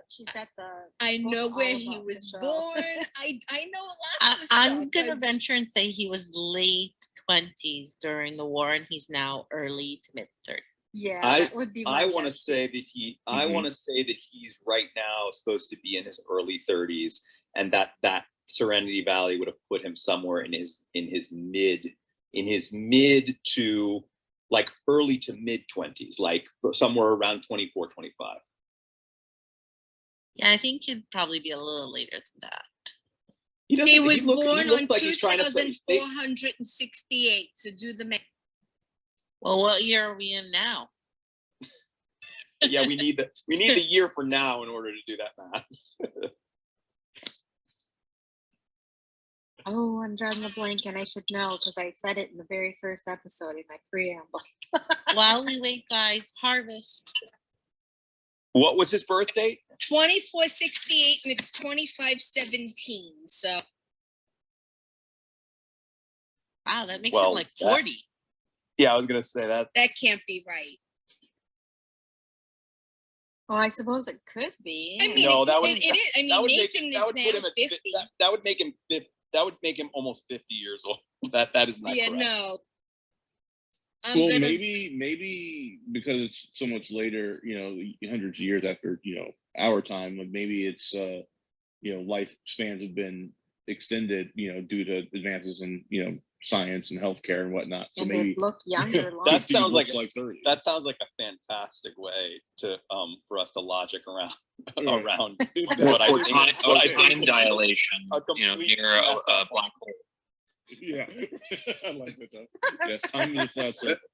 I know book where all he about was the show. born. I know lots of stuff. I'm gonna venture and say he was late 20s during the war, and he's now early to mid 30s. Yeah, that would be. I want to say that I want to say that he's right now supposed to be in his early 30s, and that Serenity Valley would have put him somewhere in his mid to like early to mid 20s, like somewhere around 24, 25. Yeah, I think he'd probably be a little later than that. He was born on 2,468. So do the math. Well, what year are we in now? Yeah, we need the year for now in order to do that math. Oh, I'm drawing a blank, and I should know because I said it in the very first episode in my preamble. While we wait, guys, harvest. What was his birth date? 2468, and it's 2517. So Wow, that makes Well, him like 40. Yeah, I was gonna say that. that can't be right. Well, I suppose it could be. I mean, No, that would- it is. I that mean, would make Nathan him, is that would put now him at 50. that would make him that would make him almost 50 years old. That is not Yeah, correct. no. Well, maybe because it's so much later, hundreds of years after, our time, like maybe it's, lifespans have been extended, due to advances in, science and healthcare and whatnot. So And maybe they look younger. That 50 sounds like looks 30. that sounds like a fantastic way to for us to logic around around what I Or think. time, what I time think- dilation, a complete near a mess up. black hole. Yeah, I like that. Though. Yes, time is a flat circle.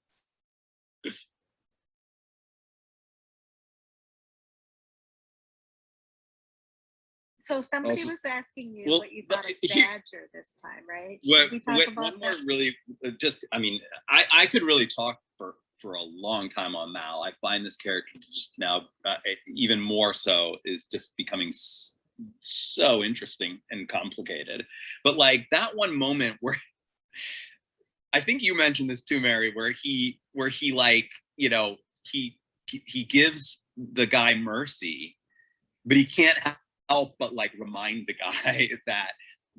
So somebody Also- was asking you Well, what you thought of here- Badger this time, right? Did we talk What about one more that? really just, I mean, I could really talk for a long time on Mal. I find this character just now even more so is just becoming so interesting and complicated. But like that one moment where I think you mentioned this too, Mary, where he like, he gives the guy mercy, but he can't help but like remind the guy that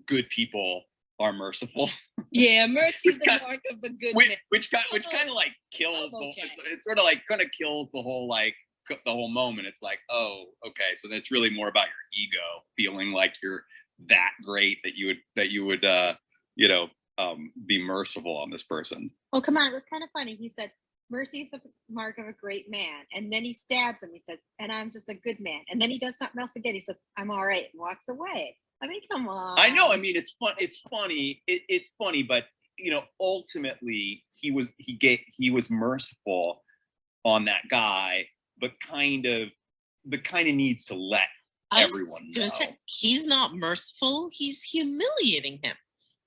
good people are merciful. Yeah, mercy's the Which mark of a good which, man. which kind of like kills I'm okay. it sort of like kind of kills the whole moment. It's like, oh, okay, so that's really more about your ego feeling like you're that great that you would be merciful on this person. Oh, come on. It was kind of funny. He said, mercy is the mark of a great man. And then he stabs him. He says, and I'm just a good man. And then he does something else again. He says, I'm all right, and walks away. I mean, come on. I know. I mean, it's fun. It's funny. It's funny, but ultimately, he was merciful on that guy, but kind of needs to let everyone know. He's not merciful. He's humiliating him.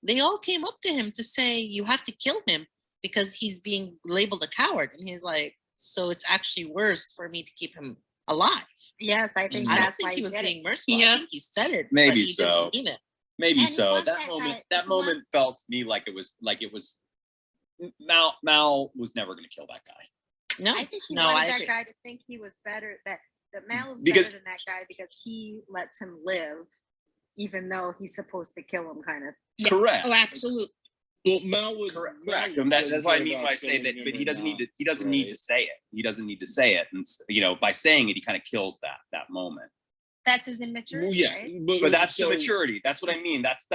They all came up to him to say, you have to kill him because he's being labeled a coward. And he's like, so it's actually worse for me to keep him alive. Yes, I think I don't that's think why he was did being it. merciful. Yeah. I think he said it. Maybe but he so. didn't mean it. Maybe And he so. wants That that moment, guy- that he moment wants- felt to me like it was Mal was never going to kill that guy. No, I think he no, wanted I that agree. guy to think he was better, that Mal is Because- better than that guy because he lets him live, even though he's supposed to kill him, kind of. Yeah. Correct. Oh, absolutely. Well, Mal would Correct. Mal And that's doesn't what I care mean about when I say killing that. him But he or doesn't need to. not, He doesn't need to right? say it. He doesn't need to say it. And by saying it, he kind of kills that moment. That's his immaturity, Well, yeah, right? But that's so- the maturity. That's what I mean. That's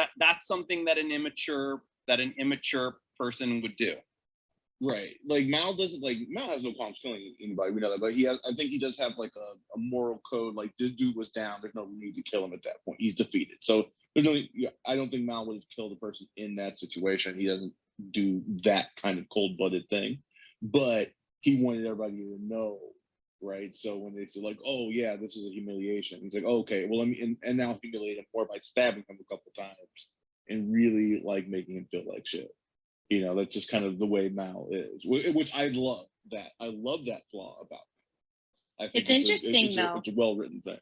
something that an immature person would do. Right. Like Mal has no problem killing anybody. We know that, but I think he does have like a moral code. Like this dude was down. There's no need to kill him at that point. He's defeated. So I don't think Mal would have killed a person in that situation. He doesn't do that kind of cold-blooded thing, but he wanted everybody to know, right? So when they said like, "Oh yeah, this is a humiliation," he's like, oh, "Okay, well let me," and now humiliate him more by stabbing him a couple times and really like making him feel like shit. That's just kind of the way Mal is, which I love that. I love that flaw about him. I think It's interesting, though. It's a well-written thing.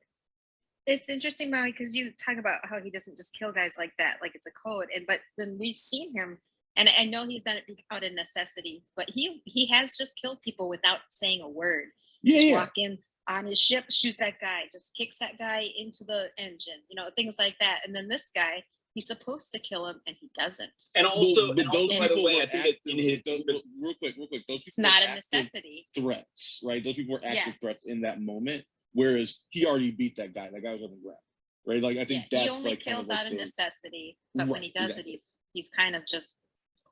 It's interesting, Molly, because you talk about how he doesn't just kill guys like that, like it's a code. But then we've seen him, and I know he's done it out of necessity, but he has just killed people without saying a word. Yeah. Walk in on his ship, shoots that guy, just kicks that guy into the engine, things like that. And then this guy, he's supposed to kill him, and he doesn't. And also, But those by the people way, were I think that in his real quick, those people It's not were a active necessity. threats, right? Those people were active Yeah. threats in that moment, whereas he already beat that guy. That guy was on the ground, right? Like I think He that's only like kind of kills like out of the, necessity, but when Right, he does exactly. it, he's kind of just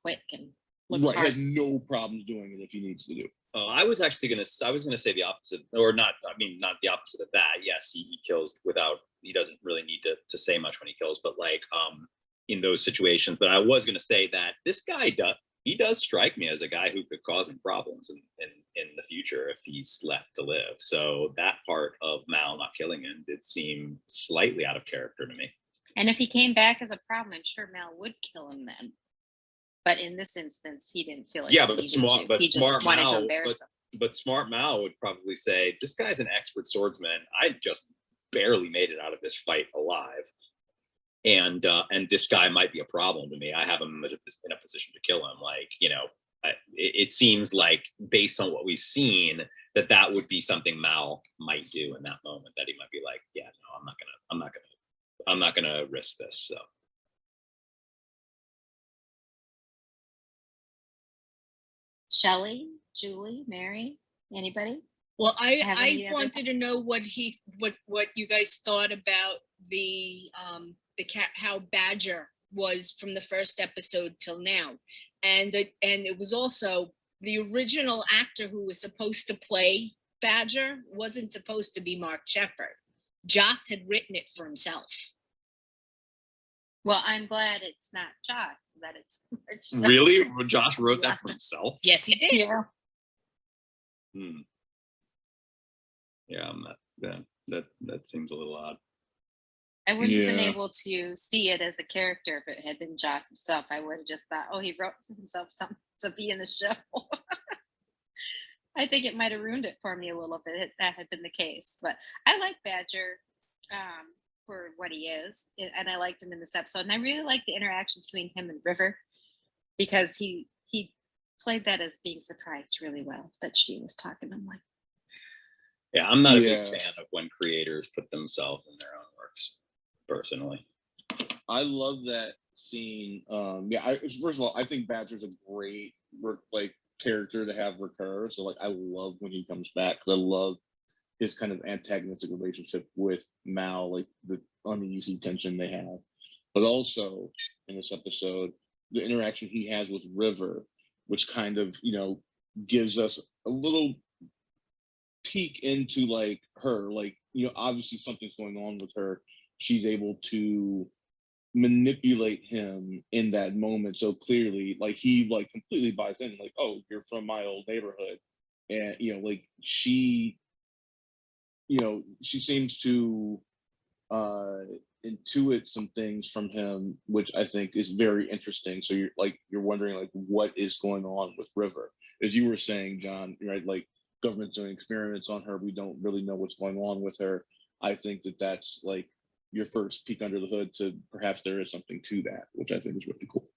quick and looks right. He hard. has no problems doing it if he needs to do. I was gonna say the opposite, or not. I mean, not the opposite of that. Yes, he kills without. He doesn't really need to say much when he kills, but like in those situations. But I was gonna say that this guy does strike me as a guy who could cause him problems in the future if he's left to live. So that part of Mal not killing him did seem slightly out of character to me. And if he came back as a problem, I'm sure Mal would kill him then. But in this instance, he didn't feel like Yeah, he but needed smart, to. but He just smart wanted to Mal, embarrass him. but smart Mal would probably say, this guy's an expert swordsman. I just barely made it out of this fight alive. And this guy might be a problem to me. I have him in a position to kill him. Like, you know, it seems like based on what we've seen, that would be something Mal might do in that moment, that he might be like, yeah, no, I'm not gonna risk this. So. Shelley, Julie, Mary, anybody? Well, Haven't I you ever- wanted to know what you guys thought about how Badger was from the first episode till now, and it was also the original actor who was supposed to play Badger wasn't supposed to be Mark Shepard. Joss had written it for himself. Well, I'm glad it's not Joss, that it's Really? Josh wrote that for himself? Yes, he did. Yeah. Yeah, that seems a little odd. I wouldn't have been Yeah. able to see it as a character if it had been Joss himself. I would have just thought, oh, he wrote himself something to be in the show. I think it might have ruined it for me a little bit if that had been the case. But I like Badger for what he is, and I liked him in this episode. And I really like the interaction between him and River, because he played that as being surprised really well that she was talking to him like. Yeah, I'm not a big fan of when creators put themselves in their own works, personally. I love that scene. First of all, I think Badger's a great character to have recur. So I love when he comes back. I love his kind of antagonistic relationship with Mal, like the uneasy tension they have. But also in this episode, the interaction he has with River, which kind of, gives us a little peek into her, obviously something's going on with her. She's able to manipulate him in that moment so clearly, he completely buys in, oh, you're from my old neighborhood. And she seems to intuit some things from him, which I think is very interesting. So you're wondering what is going on with River, as you were saying, John, right? Government's doing experiments on her. We don't really know what's going on with her. I think that's your first peek under the hood to perhaps there is something to that, which I think is really cool.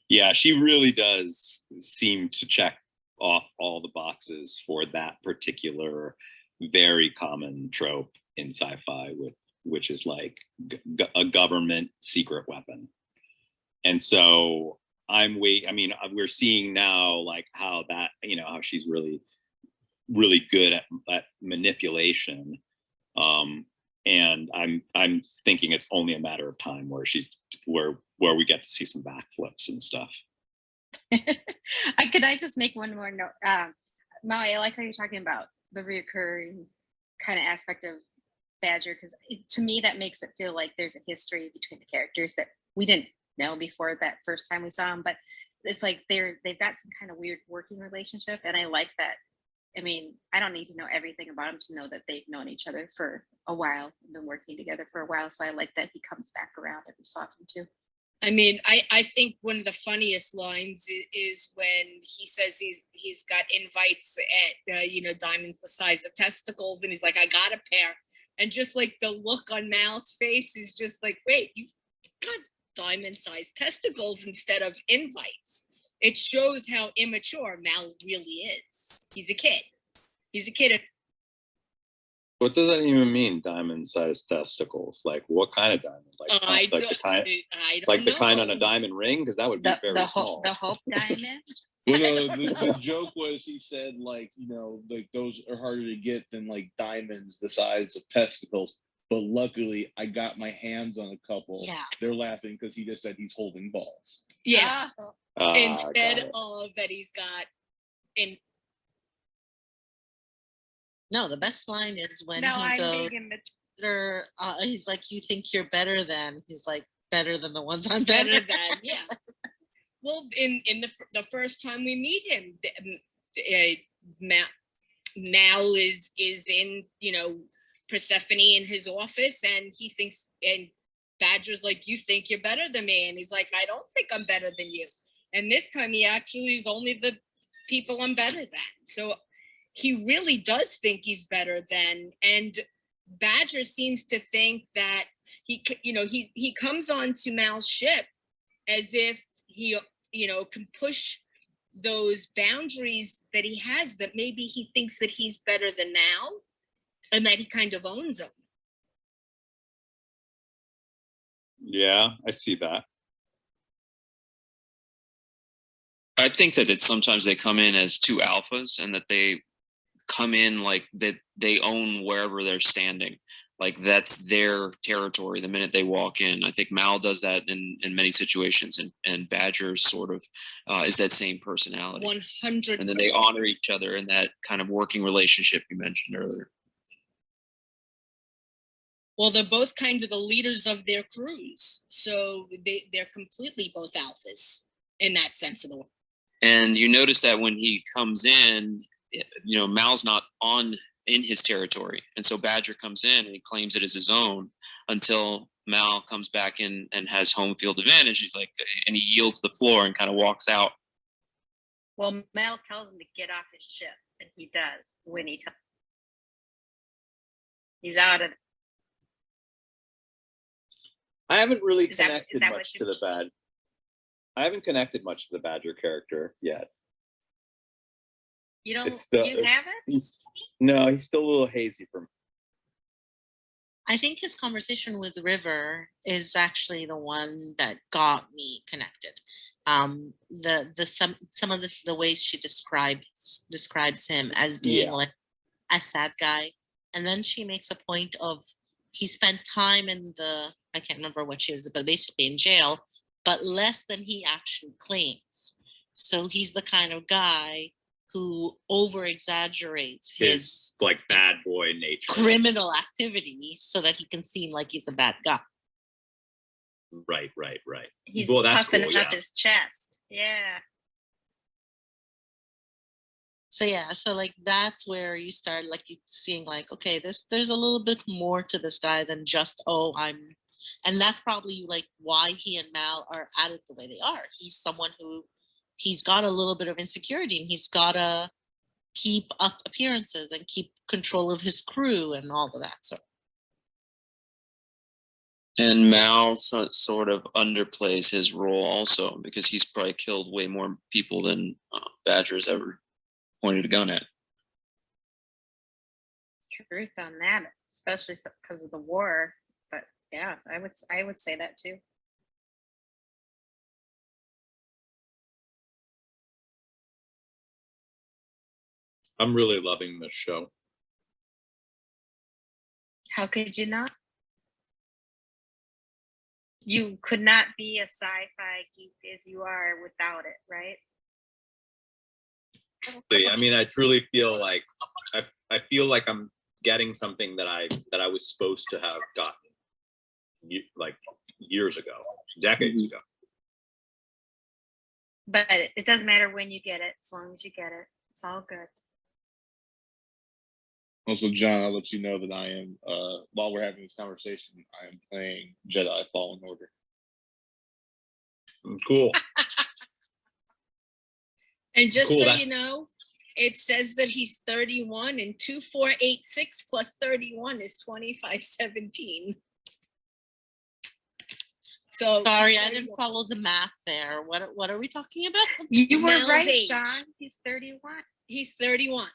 Yeah, she really does seem to check off all the boxes for that particular very common trope in sci-fi, which is a government secret weapon. And so we're seeing now how that, how she's really, really good at manipulation. And I'm thinking it's only a matter of time where we get to see some backflips and stuff. Could I just make one more note? Molly, I like how you're talking about the reoccurring kind of aspect of Badger, because to me that makes it feel like there's a history between the characters that we didn't know before that first time we saw them. But it's they've got some kind of weird working relationship, and I like that. I mean, I don't need to know everything about them to know that they've known each other for a while and been working together for a while. So I like that he comes back around every so often too. I mean, I think one of the funniest lines is when he says he's got invites at diamonds the size of testicles, and he's like, I got a pair, and just the look on Mal's face is just wait, you've got diamond-sized testicles instead of invites. It shows how immature Mal really is. He's a kid. What does that even mean, diamond-sized testicles? What kind of diamond? I don't know. The kind on a diamond ring? Because that would be very small. The Hope diamond. Well, no, the joke was he said those are harder to get than diamonds the size of testicles. But luckily, I got my hands on a couple. Yeah. They're laughing because he just said he's holding balls. Yeah. Instead got of that, he's got in. No, the best line is when he goes, he's like, you think you're better than, he's like, better than the ones I'm better than. Yeah. Well, in the first time we meet him, Mal is in, Persephone in his office, and he thinks, and Badger's like, you think you're better than me, and he's like, I don't think I'm better than you. And this time he actually is only the people I'm better than. So he really does think he's better than, and Badger seems to think that he comes onto Mal's ship as if he, can push those boundaries that he has, that maybe he thinks that he's better than Mal and that he kind of owns them. Yeah, I see that. I think that sometimes they come in as two alphas, and that they come in like that they own wherever they're standing. Like that's their territory the minute they walk in. I think Mal does that in many situations, and Badger sort of is that same personality. 100. And then they honor each other in that kind of working relationship you mentioned earlier. Well, they're both kind of the leaders of their crews, so they're completely both alphas in that sense of the word. And you notice that when he comes in, Mal's not in his territory, and so Badger comes in and he claims it as his own until Mal comes back in and has home field advantage. He's like, and he yields the floor and kind of walks out. Well, Mal tells him to get off his ship, and he does when he's out of. I haven't really Is that connected what much you to the Bad. I haven't connected much to the Badger character yet. You don't. It's the- You haven't? He's still a little hazy for me. I think his conversation with River is actually the one that got me connected. Some of the ways she describes him as being like a sad guy, and then she makes a point of he spent time in I can't remember what she was, but basically in jail, but less than he actually claims. So he's the kind of guy who over exaggerates his like bad boy nature, criminal activity, so that he can seem like he's a bad guy. Right. He's that's puffing cool, up his chest. Yeah. So like that's where you start like seeing like, okay, there's a little bit more to this guy than just and that's probably like why he and Mal are at it the way they are. He's someone who he's got a little bit of insecurity, and he's got to keep up appearances and keep control of his crew and all of that. So. And Mal sort of underplays his role also, because he's probably killed way more people than Badger's ever pointed a gun at. Truth on that, especially because of the war. But yeah, I would say that too. I'm really loving this show. How could you not? You could not be a sci-fi geek as you are without it, right? I mean, I truly feel like I feel like I'm getting something that I was supposed to have gotten like years ago, decades ago. But it doesn't matter when you get it, as long as you get it. It's all good. Also, John, I'll let you know that I am, while we're having this conversation, I am playing Jedi Fallen Order. Cool. And just Cool, so that's- you know, it says that he's 31, and 2486 plus 31 is 2517. So Sorry, I didn't follow the math there. What are we talking about? You were Mel's right, age. John. He's 31. He's 31.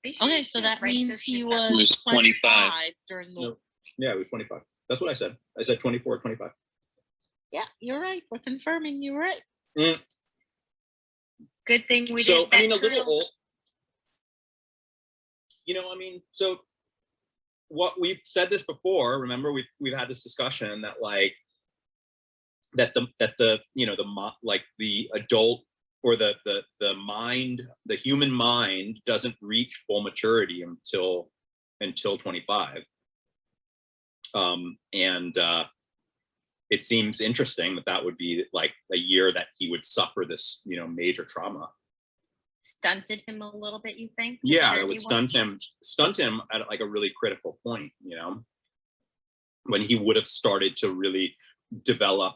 Okay, so that means he was He was 25 25 during the. No. Yeah, it was 25. That's what I said. I said 24, 25. Yeah, you're right. We're confirming you're right. Mm. Good thing we So didn't. I mean, a bet little curls. old. I mean, so what we've said this before. Remember, we've had this discussion that like that the like the adult or the mind, the human mind doesn't reach full maturity until 25. It seems interesting that would be like a year that he would suffer this, major trauma. Stunted him a little bit, you think? Yeah, it would stunt him at like a really critical point, when he would have started to really develop,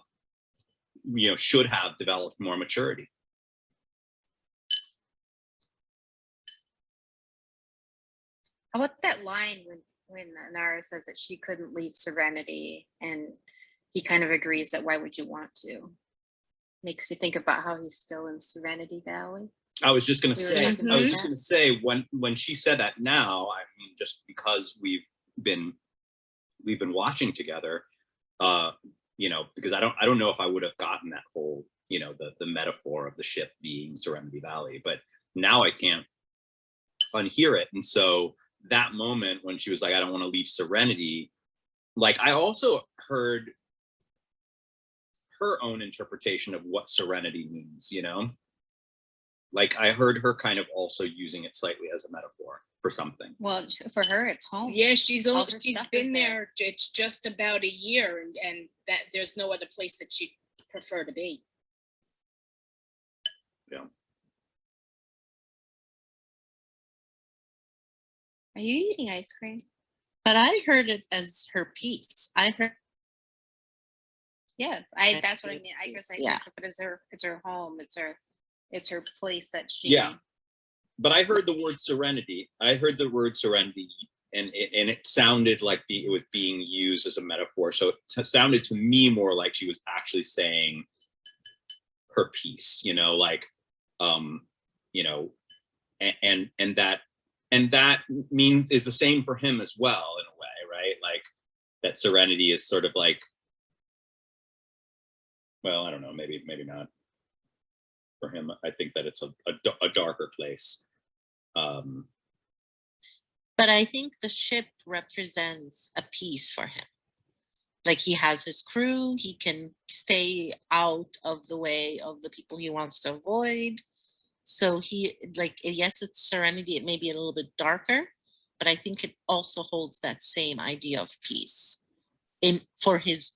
should have developed more maturity. How about that line when Nara says that she couldn't leave Serenity, and he kind of agrees that why would you want to? Makes you think about how he's still in Serenity Valley. I was just gonna We were say, talking I was about just that. gonna say when she said that now, I mean, just because we've been watching together, because I don't know if I would have gotten that whole, the metaphor of the ship being Serenity Valley, but now I can't unhear it. And so that moment when she was like, I don't want to leave Serenity, like I also heard her own interpretation of what serenity means, like I heard her kind of also using it slightly as a metaphor for something. Well, for her, it's home. Yeah, she's All her she's stuff been is there. It's just about a year, and that there's no other place that she'd prefer to be. Yeah. Are you eating ice cream? But I heard it as her piece. I heard. Yes, that's what I mean. I guess I Yeah. think of it as it's her home. It's her place that she. Yeah. But I heard the word serenity. And it sounded like it was being used as a metaphor. So it sounded to me more like she was actually saying her piece, like, and that means is the same for him as well in a way, right? Like that serenity is sort of like, well, I don't know, maybe not for him. I think that it's a darker place. But I think the ship represents a peace for him. Like he has his crew, he can stay out of the way of the people he wants to avoid. So yes, it's serenity. It may be a little bit darker, but I think it also holds that same idea of peace in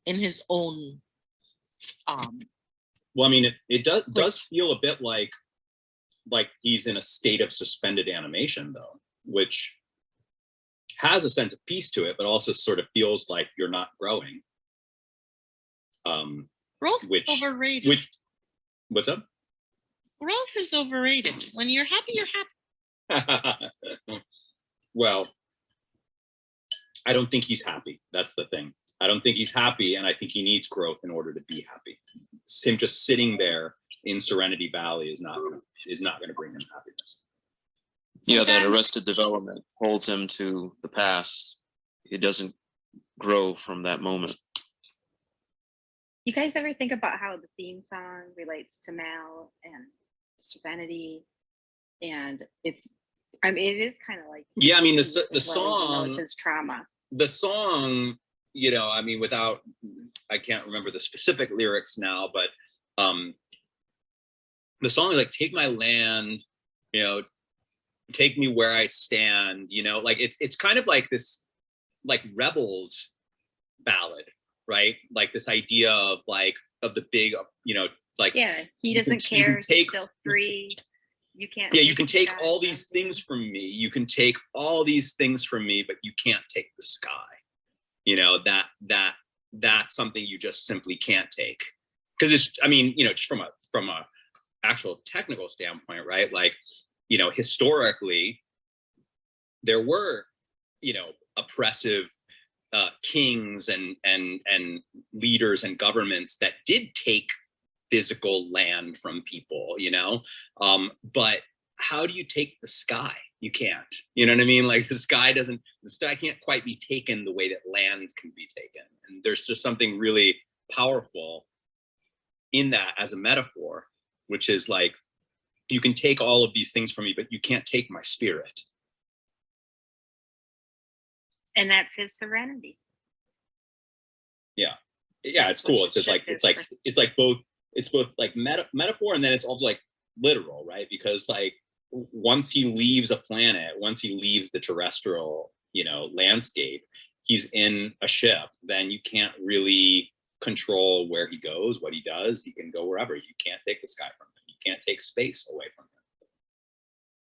his own. Well, I mean, it does feel a bit like he's in a state of suspended animation, though, which has a sense of peace to it, but also sort of feels like you're not growing. Growth is overrated. What's up? Growth is overrated. When you're happy, you're happy. Well, I don't think he's happy. That's the thing. I don't think he's happy, and I think he needs growth in order to be happy. Him just sitting there in Serenity Valley is not going to bring him happiness. Yeah, that arrested development holds him to the past. He doesn't grow from that moment. You guys ever think about how the theme song relates to Mal and Serenity? And it is kind of like, yeah, I mean, the song, his trauma. The song, I mean, I can't remember the specific lyrics now, but the song is like, take my land, take me where I stand, like it's kind of like this, like Rebels ballad, right? Like this idea of the big, like, yeah, he doesn't care. He's still free. You can't. Yeah, you can take all these things from me. You can take all these things from me, but you can't take the sky. That's something you just simply can't take. Because it's, I mean, just from a actual technical standpoint, right? Like, historically, there were, oppressive kings and leaders and governments that did take physical land from people, but how do you take the sky? You can't. You know what I mean? Like the sky can't quite be taken the way that land can be taken. And there's just something really powerful in that as a metaphor, which is like, you can take all of these things from me, but you can't take my spirit. And that's his serenity. Yeah, it's cool. It's both like metaphor, and then it's also like literal, right? Because like once he leaves a planet, once he leaves the terrestrial, landscape, he's in a ship. Then you can't really control where he goes, what he does. He can go wherever. You can't take the sky from him. You can't take space away from him.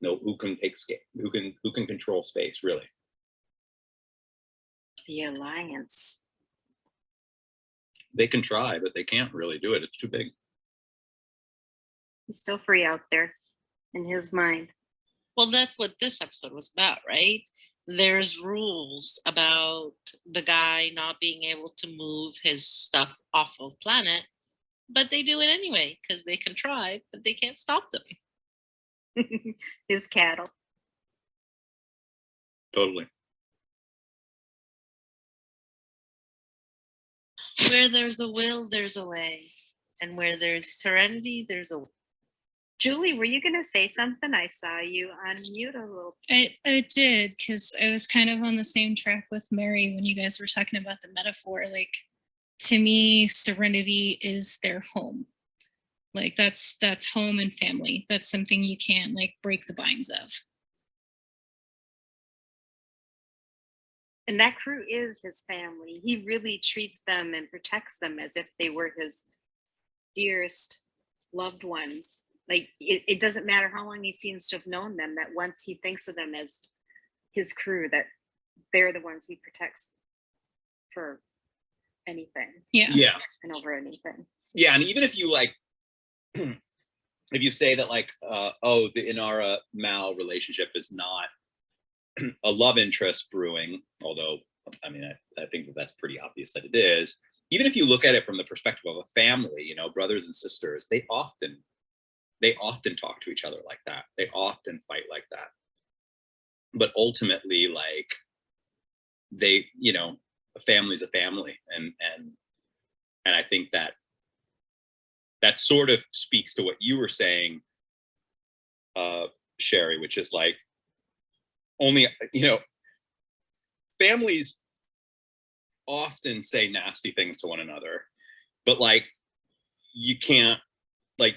No, who can take space? Who can control space, really? The Alliance. They can try, but they can't really do it. It's too big. He's still free out there in his mind. Well, that's what this episode was about, right? there's rules about the guy not being able to move his stuff off of planet, but they do it anyway because they can try, but they can't stop them. His cattle. Totally. Where there's a will, there's a way. And where there's serenity, there's a will. Julie, were you going to say something? I saw you unmute a little. I did, because I was kind of on the same track with Mary when you guys were talking about the metaphor. Like, to me, serenity is their home. Like, that's home and family. That's something you can't like break the binds of. And that crew is his family. He really treats them and protects them as if they were his dearest loved ones. Like, it doesn't matter how long he seems to have known them, that once he thinks of them as his crew, that they're the ones he protects for anything. Yeah. And over anything. Yeah. And even if you like, if you say that like, the Inara Mal relationship is not a love interest brewing, although I mean, I think that that's pretty obvious that it is. Even if you look at it from the perspective of a family, you know, brothers and sisters, they often talk to each other like that. They often fight like that. But ultimately, like, they, you know, a family's a family, and I think that sort of speaks to what you were saying, Sherry, which is like, only, you know, families often say nasty things to one another, but like, you can't, like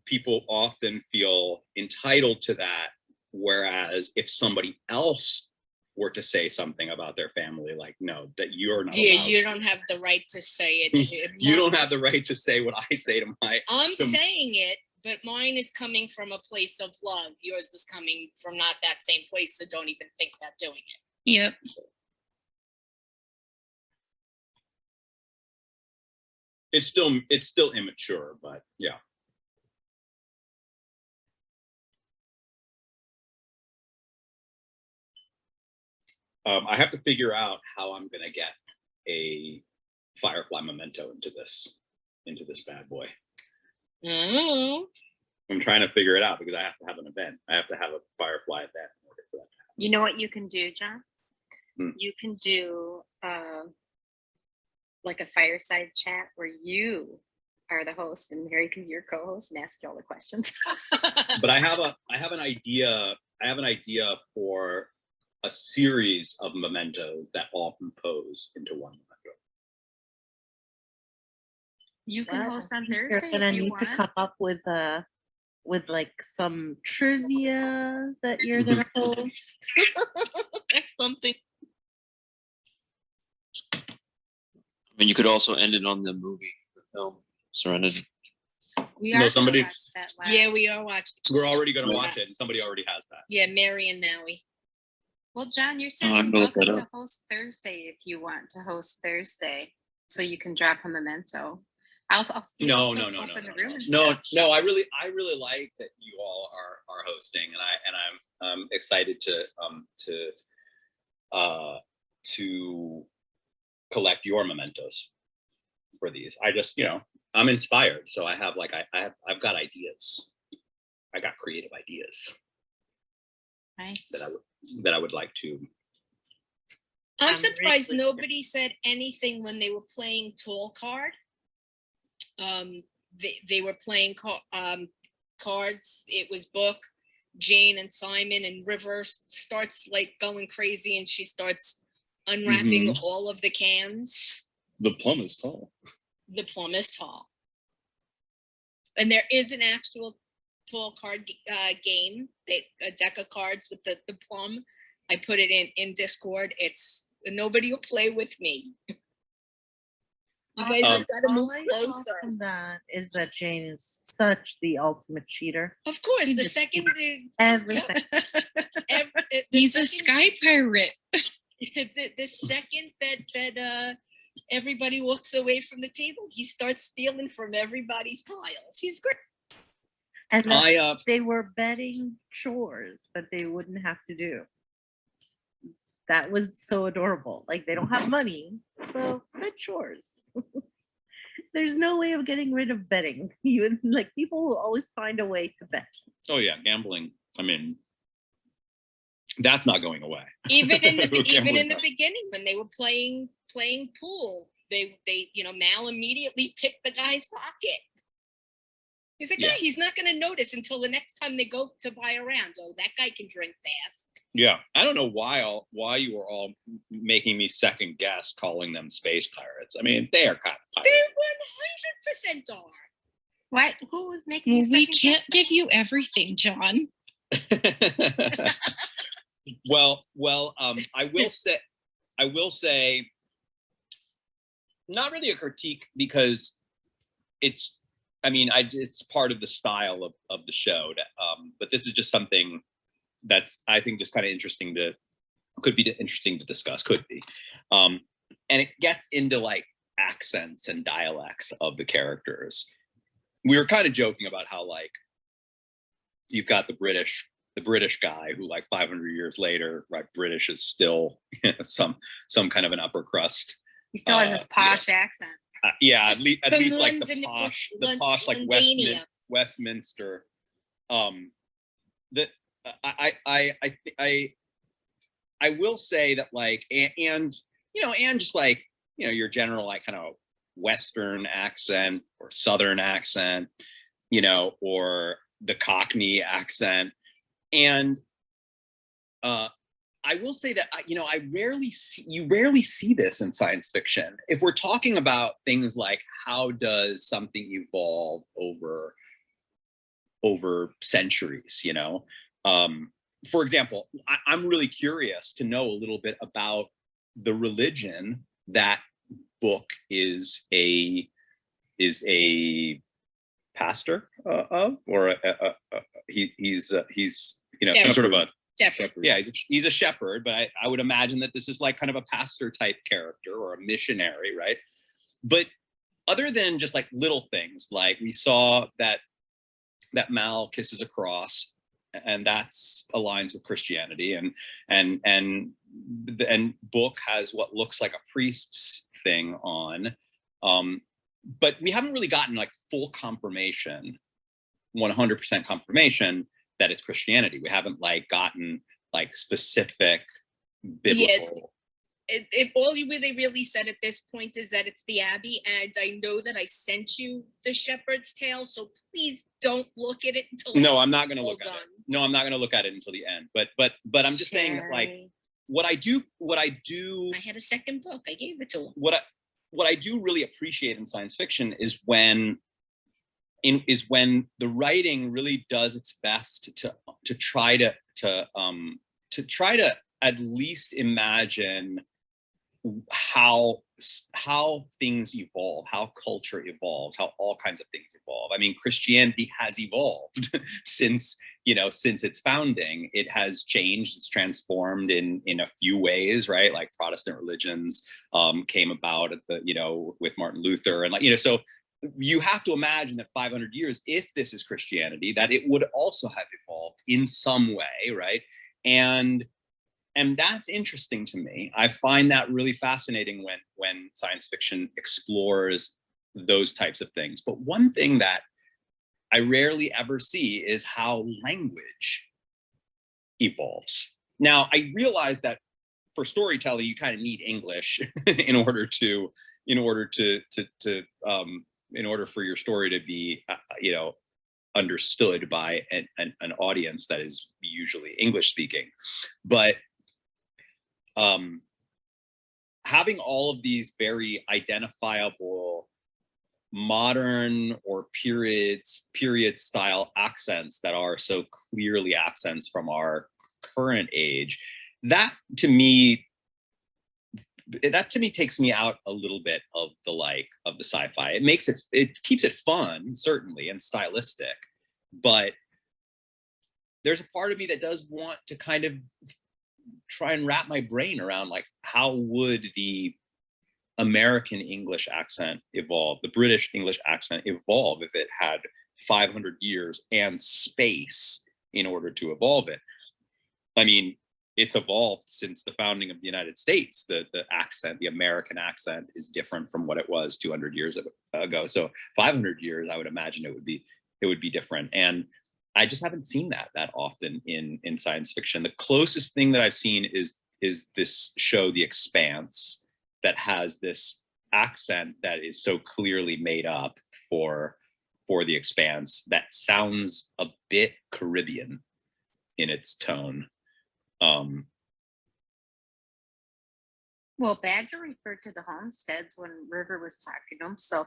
people often feel entitled to that, whereas if somebody else were to say something about their family, like, no, that you're not allowed. You don't have the right to say it. You don't have the right to say what I say to my. I'm saying it, but mine is coming from a place of love. Yours is coming from not that same place, so don't even think about doing it. Yep. It's still immature, but yeah. I have to figure out how I'm gonna get a Firefly memento into this bad boy. Oh. I'm trying to figure it out because I have to have an event. I have to have a Firefly event in order for that to happen. You know what you can do, John? Hmm. You can do like a fireside chat where you are the host and Mary can be your co-host and ask you all the questions. But I have an idea for a series of mementos that all compose into one memento. You can Well, host on You're Thursday gonna if you need to want. come up with like some trivia that you're gonna post or something. I mean, you could also end it on the movie, the film, Serenity. We No, are gonna somebody- watch that live. Yeah, we are watching. We're already gonna watch it, and somebody already has that. Yeah, Mary and Maui. Well, John, you're I'm certainly gonna look welcome that to host Thursday if you want to host Thursday, so you can drop a memento. I'll No. also open the room and stuff. No. I really like that you all are hosting, and I'm excited to collect your mementos for these. I just, you know, I'm inspired, so I have like I've got ideas. I got creative ideas Nice. that I would like to. I'm I'm surprised really- nobody said anything when they were playing Tall Card. They were playing cards. It was Book, Jane, and Simon, and River starts like going crazy, and she starts unwrapping all of the cans. The plum is tall. The plum is tall, and there is an actual tall card game. A deck of cards with the plum. I put it in Discord. Nobody will play with me. You guys have got to move All I saw closer. from that is that Jane is such the ultimate cheater. Of course, You the just second Everything. He's a sky pirate. the second that everybody walks away from the table, he starts stealing from everybody's piles. He's great. And that they were betting chores that they wouldn't have to do. That was so adorable. Like they don't have money, so bed chores. There's no way of getting rid of betting. Even like people will always find a way to bet. Oh yeah, gambling. I mean, that's not going away. Even in the Gambling. beginning when they were playing pool, they Mal immediately picked the guy's pocket. He's like, Yeah. he's not going to notice until the next time they go to buy a round. Oh, that guy can drink fast. Yeah, I don't know why you were all making me second guess calling them space pirates. I mean, they are kind of They 100% are. What? Who was making? Well, you we second can't guess give you everything, John. pirates. well, I will say, not really a critique because it's part of the style of the show. But this is just something that's, I think, just kind of interesting to discuss. Could be. And it gets into like accents and dialects of the characters. We were kind of joking about how like you've got the British guy who like 500 years later, right? British is still some kind of an upper crust. He still has his posh accent. Yeah, at least like the London- posh like Londania. Westminster. That I will say that like and just like your general like kind of Western accent or Southern accent, or the Cockney accent, and I will say that you rarely see this in science fiction. If we're talking about things like how does something evolve over centuries, for example, I'm really curious to know a little bit about the religion that Book is a pastor of, or he's some sort of a Shepherd. yeah, he's a shepherd, but I would imagine that this is like kind of a pastor type character or a missionary, right? But other than just like little things, like we saw that Mal kisses a cross, and that's aligns with Christianity, and Book has what looks like a priest's thing on, but we haven't really gotten like full confirmation, 100% confirmation that it's Christianity. We haven't like gotten like specific biblical. All you really said at this point is that it's the Abbey, and I know that I sent you the Shepherd's Tale, so please don't look at it until. No, I'm not going to look at done. it. No, I'm not going to look at it until the end. But I'm just saying that like what I do. I had a second book. I gave it to him. What I do really appreciate in science fiction is when the writing really does its best to try to at least imagine how things evolve, how culture evolves, how all kinds of things evolve. I mean, Christianity has evolved since its founding. It has changed, it's transformed in a few ways, right? Like Protestant religions came about at with Martin Luther, and so you have to imagine that 500 years, if this is Christianity, that it would also have evolved in some way, right? And that's interesting to me. I find that really fascinating when science fiction explores those types of things. But one thing that I rarely ever see is how language evolves. Now, I realize that for storytelling, you kind of need English in order for your story to be, understood by an audience that is usually English speaking. But having all of these very identifiable modern or period style accents that are so clearly accents from our current age, that to me takes me out a little bit of the sci-fi. It keeps it fun, certainly, and stylistic, but there's a part of me that does want to kind of try and wrap my brain around like how would the American English accent evolve, the British English accent evolve if it had 500 years and space in order to evolve it. I mean, it's evolved since the founding of the United States. The accent, the American accent, is different from what it was 200 years ago. So 500 years, I would imagine it would be different. And I just haven't seen that often in science fiction. The closest thing that I've seen is this show, The Expanse, that has this accent that is so clearly made up for The Expanse that sounds a bit Caribbean in its tone. Well, Badger referred to the homesteads when River was talking to him, so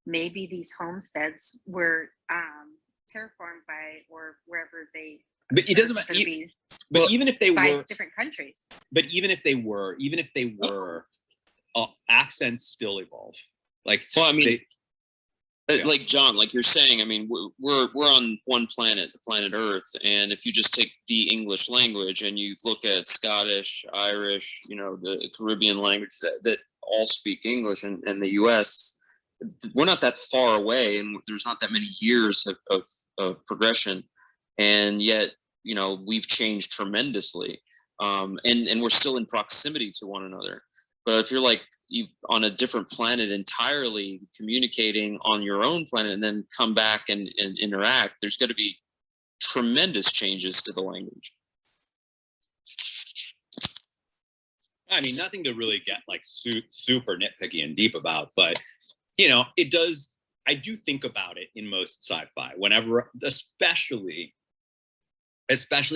maybe these homesteads were terraformed by, or wherever they. But it doesn't matter. But even if they were different countries. But even if they were, accents still evolve. Like, well, I mean, like John, like you're saying, I mean, we're on one planet, the planet Earth, and if you just take the English language and you look at Scottish, Irish, you know, the Caribbean language that all speak English, and the U.S., we're not that far away, and there's not that many years of progression, and yet, you know, we've changed tremendously, and we're still in proximity to one another. But if you're like on a different planet entirely, communicating on your own planet, and then come back and interact, there's going to be tremendous changes to the language. I mean, nothing to really get like super nitpicky and deep about, but you know, it does. I do think about it in most sci-fi whenever, especially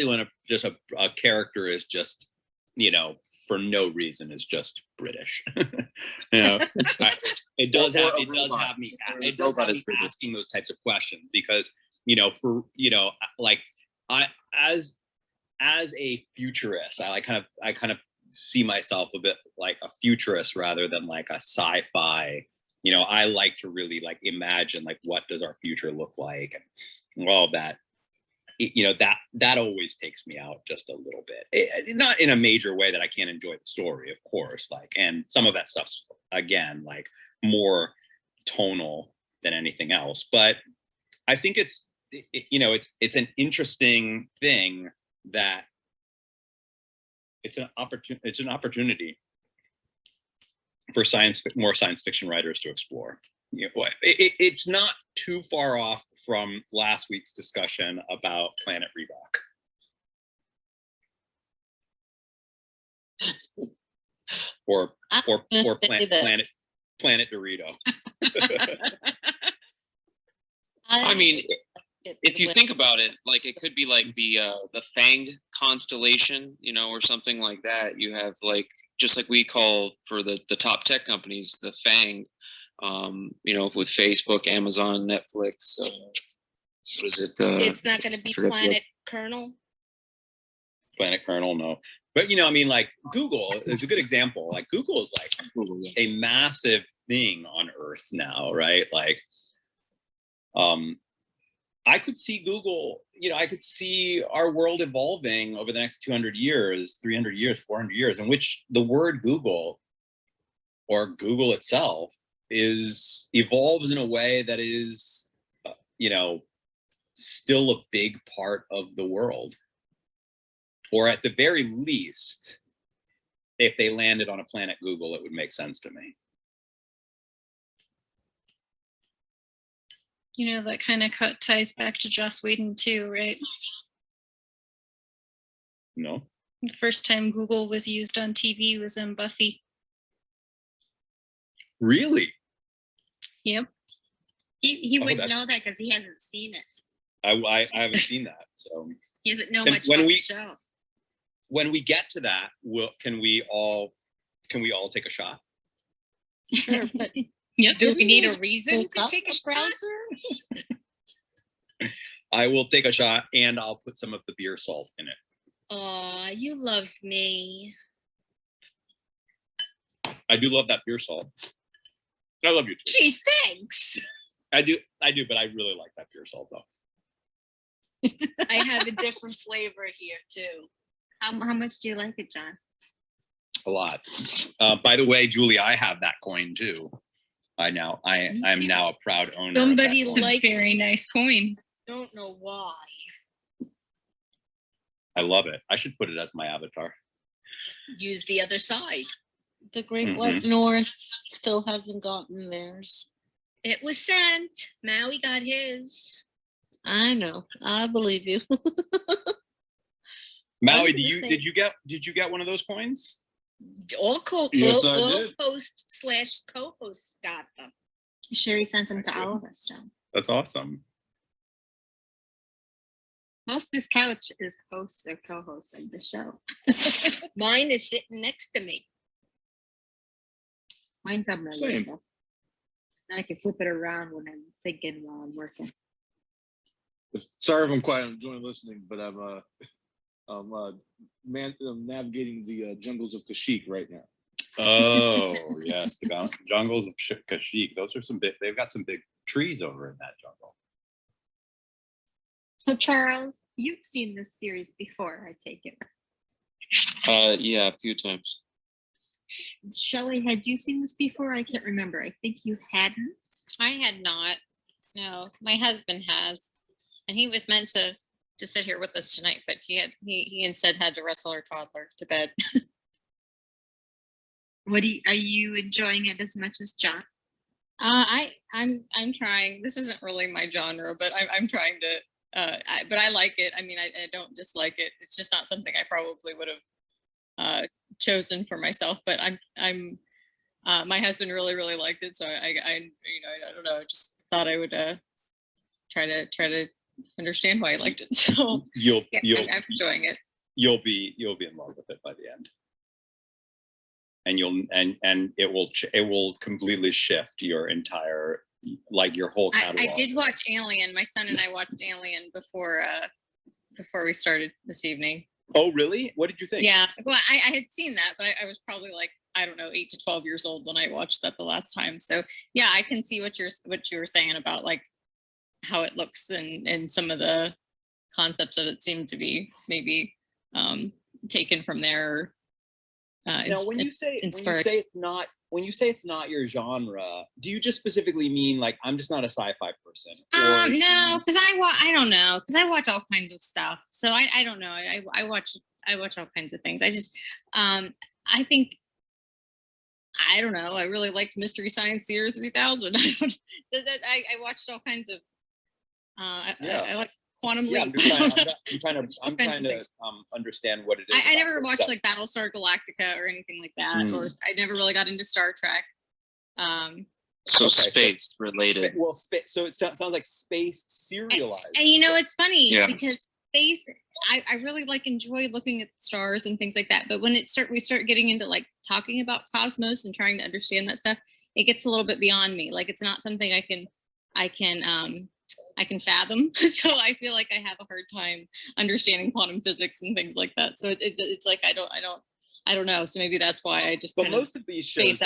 when a character is just, you know, for no reason is just British. You know, it does have me asking those types of questions, because, you know, like as a futurist, I kind of see myself a bit like a futurist rather than like a sci-fi. You know, I like to really like imagine like what does our future look like, and all of that. You know, that always takes me out just a little bit. Not in a major way that I can't enjoy the story, of course, like, and some of that stuff's, again, like more tonal than anything else. But I think it's an interesting thing that it's an opportunity for more science fiction writers to explore. You know, it's not too far off from last week's discussion about Planet Reebok. or Planet Dorito. I mean, if you think about it, like it could be like the Fang constellation, you know, or something like that. You have like, just like we call for the top tech companies, the Fang, you know, with Facebook, Amazon, Netflix. What is it? It's not going to be Planet Kernel. Planet Kernel, no. But, you know, I mean, like Google is a good example. Like Google is like a massive thing on Earth now, right? Like, I could see Google, you know, I could see our world evolving over the next 200 years, 300 years, 400 years, in which the word Google or Google itself evolves in a way that is, you know, still a big part of the world. Or at the very least, if they landed on a planet Google, it would make sense to me. You know, that kind of ties back to Joss Whedon too, right? No. The first time Google was used on TV was in Buffy. Really? Yep. He wouldn't know that because he hasn't seen it. I haven't seen that, so he doesn't know much about the show. When we get to that, can we all take a shot? Sure, but yep. Do we need a reason to take a shot? I will take a shot, and I'll put some of the beer salt in it. Aw, you love me. I do love that beer salt. I love you too. Gee, thanks. I do, but I really like that beer salt though. I have a different flavor here too. How much do you like it, John? A lot. By the way, Julie, I have that coin too. I'm now a proud owner. Somebody likes a very nice coin. Don't know why. I love it. I should put it as my avatar. Use the other side. The Great White North still hasn't gotten theirs. It was sent. Maui got his. I know. I believe you. Maui, did you get one of those coins? All Yes, I did. host / co-hosts got them. Sherry sent them to all of us. So. That's awesome. Most of this couch is hosts or co-hosts of the show. Mine is sitting next to me. Mine's on my Same. list. And I can flip it around when I'm thinking while I'm working. Sorry if I'm quiet. I'm enjoying listening, but I'm navigating the jungles of Kashyyyk right now. Oh yes, the jungles of Kashyyyk. Those are some big. They've got some big trees over in that jungle. So Charles, you've seen this series before, I take it. Yeah, a few times. Shelley, had you seen this before? I can't remember. I think you hadn't. I had not. No, my husband has, and he was meant to sit here with us tonight, but he instead had to wrestle our toddler to bed. Are you enjoying it as much as John? I'm trying. This isn't really my genre, but I'm trying to. But I like it. I mean, I don't dislike it. It's just not something I probably would have chosen for myself. But I'm my husband really liked it, so I don't know. I just thought I would try to understand why I liked it. So I'm enjoying it. You'll be in love with it by the end, and it will completely shift your entire, like your whole catalog. I did watch Alien. My son and I watched Alien before we started this evening. Oh, really? What did you think? Yeah, well, I had seen that, but I was probably like, I don't know, 8 to 12 years old when I watched that the last time. So yeah, I can see what you were saying about like how it looks and some of the concepts of it seem to be maybe taken from there. Now, when you say it's not your genre, do you just specifically mean like I'm just not a sci-fi person? No, because I don't know, because I watch all kinds of stuff. So I don't know. I watch all kinds of things. I just I think, I don't know. I really liked Mystery Science Theater 3000. I watched all kinds of. I like Quantum Leap. I'm trying to understand what it is. I never watched like Battlestar Galactica or anything like that, or I never really got into Star Trek. Space related. So it sounds like space serialized. And it's funny because space, I really enjoy looking at stars and things like that. But when we start getting into like talking about cosmos and trying to understand that stuff, it gets a little bit beyond me. Like it's not something I can fathom. So I feel like I have a hard time understanding quantum physics and things like that. So it's like I don't know. So maybe that's why I just most of these shows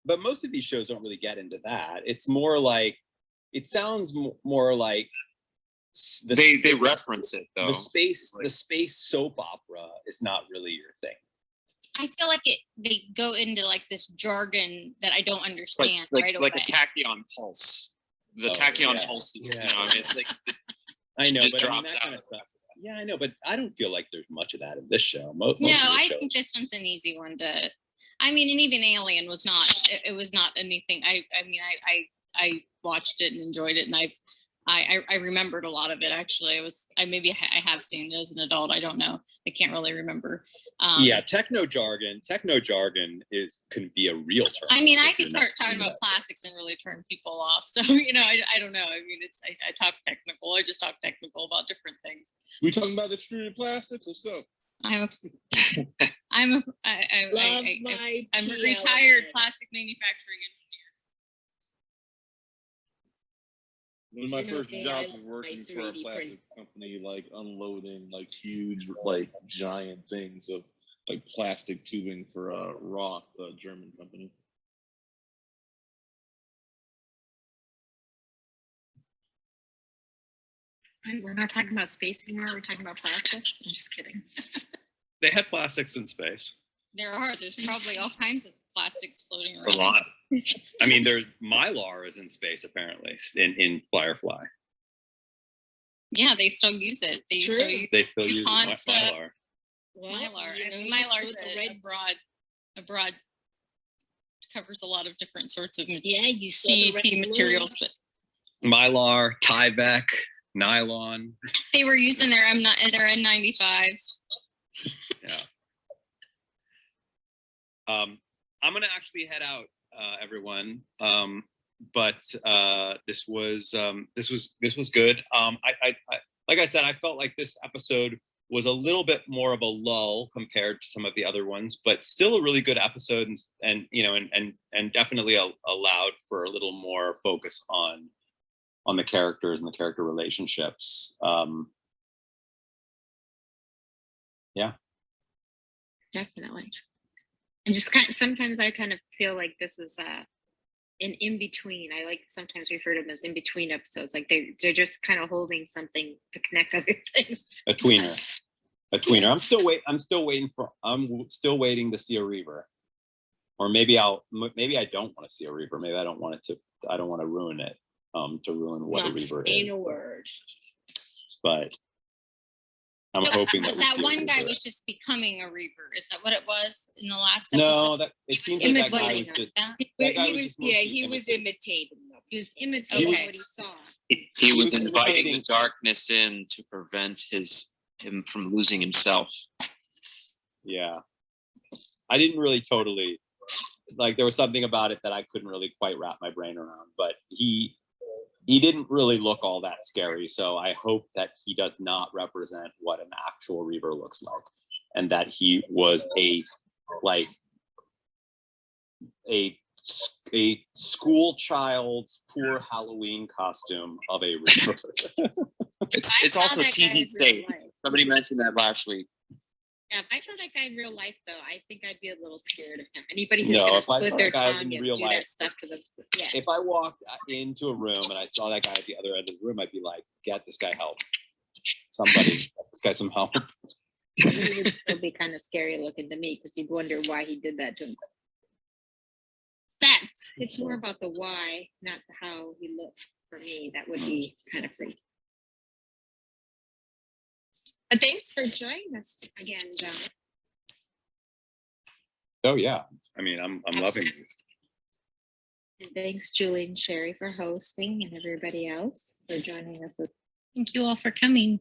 but most of these shows don't really get into that. It's more like, it sounds more like they reference it though. The space soap opera is not really your thing. I feel like they go into like this jargon that I don't understand right away. Like a tachyon pulse. The tachyon pulse, it's like I know, but drops that out. kind of stuff. Yeah, I know, but I don't feel like there's much of that in this show. I think this one's an easy one to. I mean, and even Alien was not. It was not anything. I watched it and enjoyed it, and I remembered a lot of it. Actually, I have seen it as an adult. I don't know. I can't really remember. Techno jargon can be a real term. I mean, I could start talking about plastics and really turn people off. So I don't know. I mean, I talk technical. I just talk technical about different things. We talking about extruded plastics? Let's go. I'm a retired plastic manufacturing engineer. One of my first jobs was working for a plastic company, like unloading like huge, like giant things of like plastic tubing for Roth, a German company. We're not talking about space anymore. We're talking about plastic. I'm just kidding. They had plastics in space. There's probably all kinds of plastics floating around. A lot. I mean, there's Mylar is in space apparently in Firefly. Yeah, they still use it. They still use They still use concept. Mylar. Well, Mylar. you know, you Mylar's put the red- a broad covers a lot of different sorts of Yeah, you saw the red CET balloon. materials, but Mylar, Tyvek, nylon. they were using their N95s. Yeah. I'm gonna actually head out, everyone. But this was good. I like I said, I felt like this episode was a little bit more of a lull compared to some of the other ones, but still a really good episode, and you know, and definitely allowed for a little more focus on the characters and the character relationships. Yeah, Definitely. And just sometimes I kind of feel like this is an in between. I like sometimes refer to them as in between episodes. Like they're just kind of holding something to connect other things. a tweener. I'm still waiting to see a Reaver, or maybe I don't want to see a Reaver. Maybe I don't want to ruin it. To ruin what a Not Reaver saying is. a word. But I'm hoping that we that see a one guy Reaver. was just becoming a Reaver. Is that what it was in the last episode? No, that it seems was like that guy was imitating just. that. That guy He was was, just yeah, mostly he was imitating them. He was imitating Okay. what he saw. He was was inviting the imitating- darkness in to prevent him from losing himself. Yeah, I didn't really totally like. There was something about it that I couldn't really quite wrap my brain around. But he didn't really look all that scary. So I hope that he does not represent what an actual Reaver looks like, and that he was a school child's poor Halloween costume of a Reaver. It's I also saw that guy TV in real safe. life. Somebody mentioned that last week. Yeah, if I saw that guy in real life, though, I think I'd be a little scared of him. Anybody who's No, gonna if I split saw their that guy tongue in and real do life- that stuff to them, yeah. If I walked into a room and I saw that guy at the other end of the room, I'd be like, "Get this guy help! Somebody, get this guy some help!" He would still be kind of scary looking to me because you'd wonder why he did that to him. It's more about the why, not how he looked. For me, that would be kind of freaky. But thanks for joining us again, John. Oh yeah, I mean, I'm loving it. And thanks, Julie and Sherry, for hosting, and everybody else for joining us. Thank you all for coming.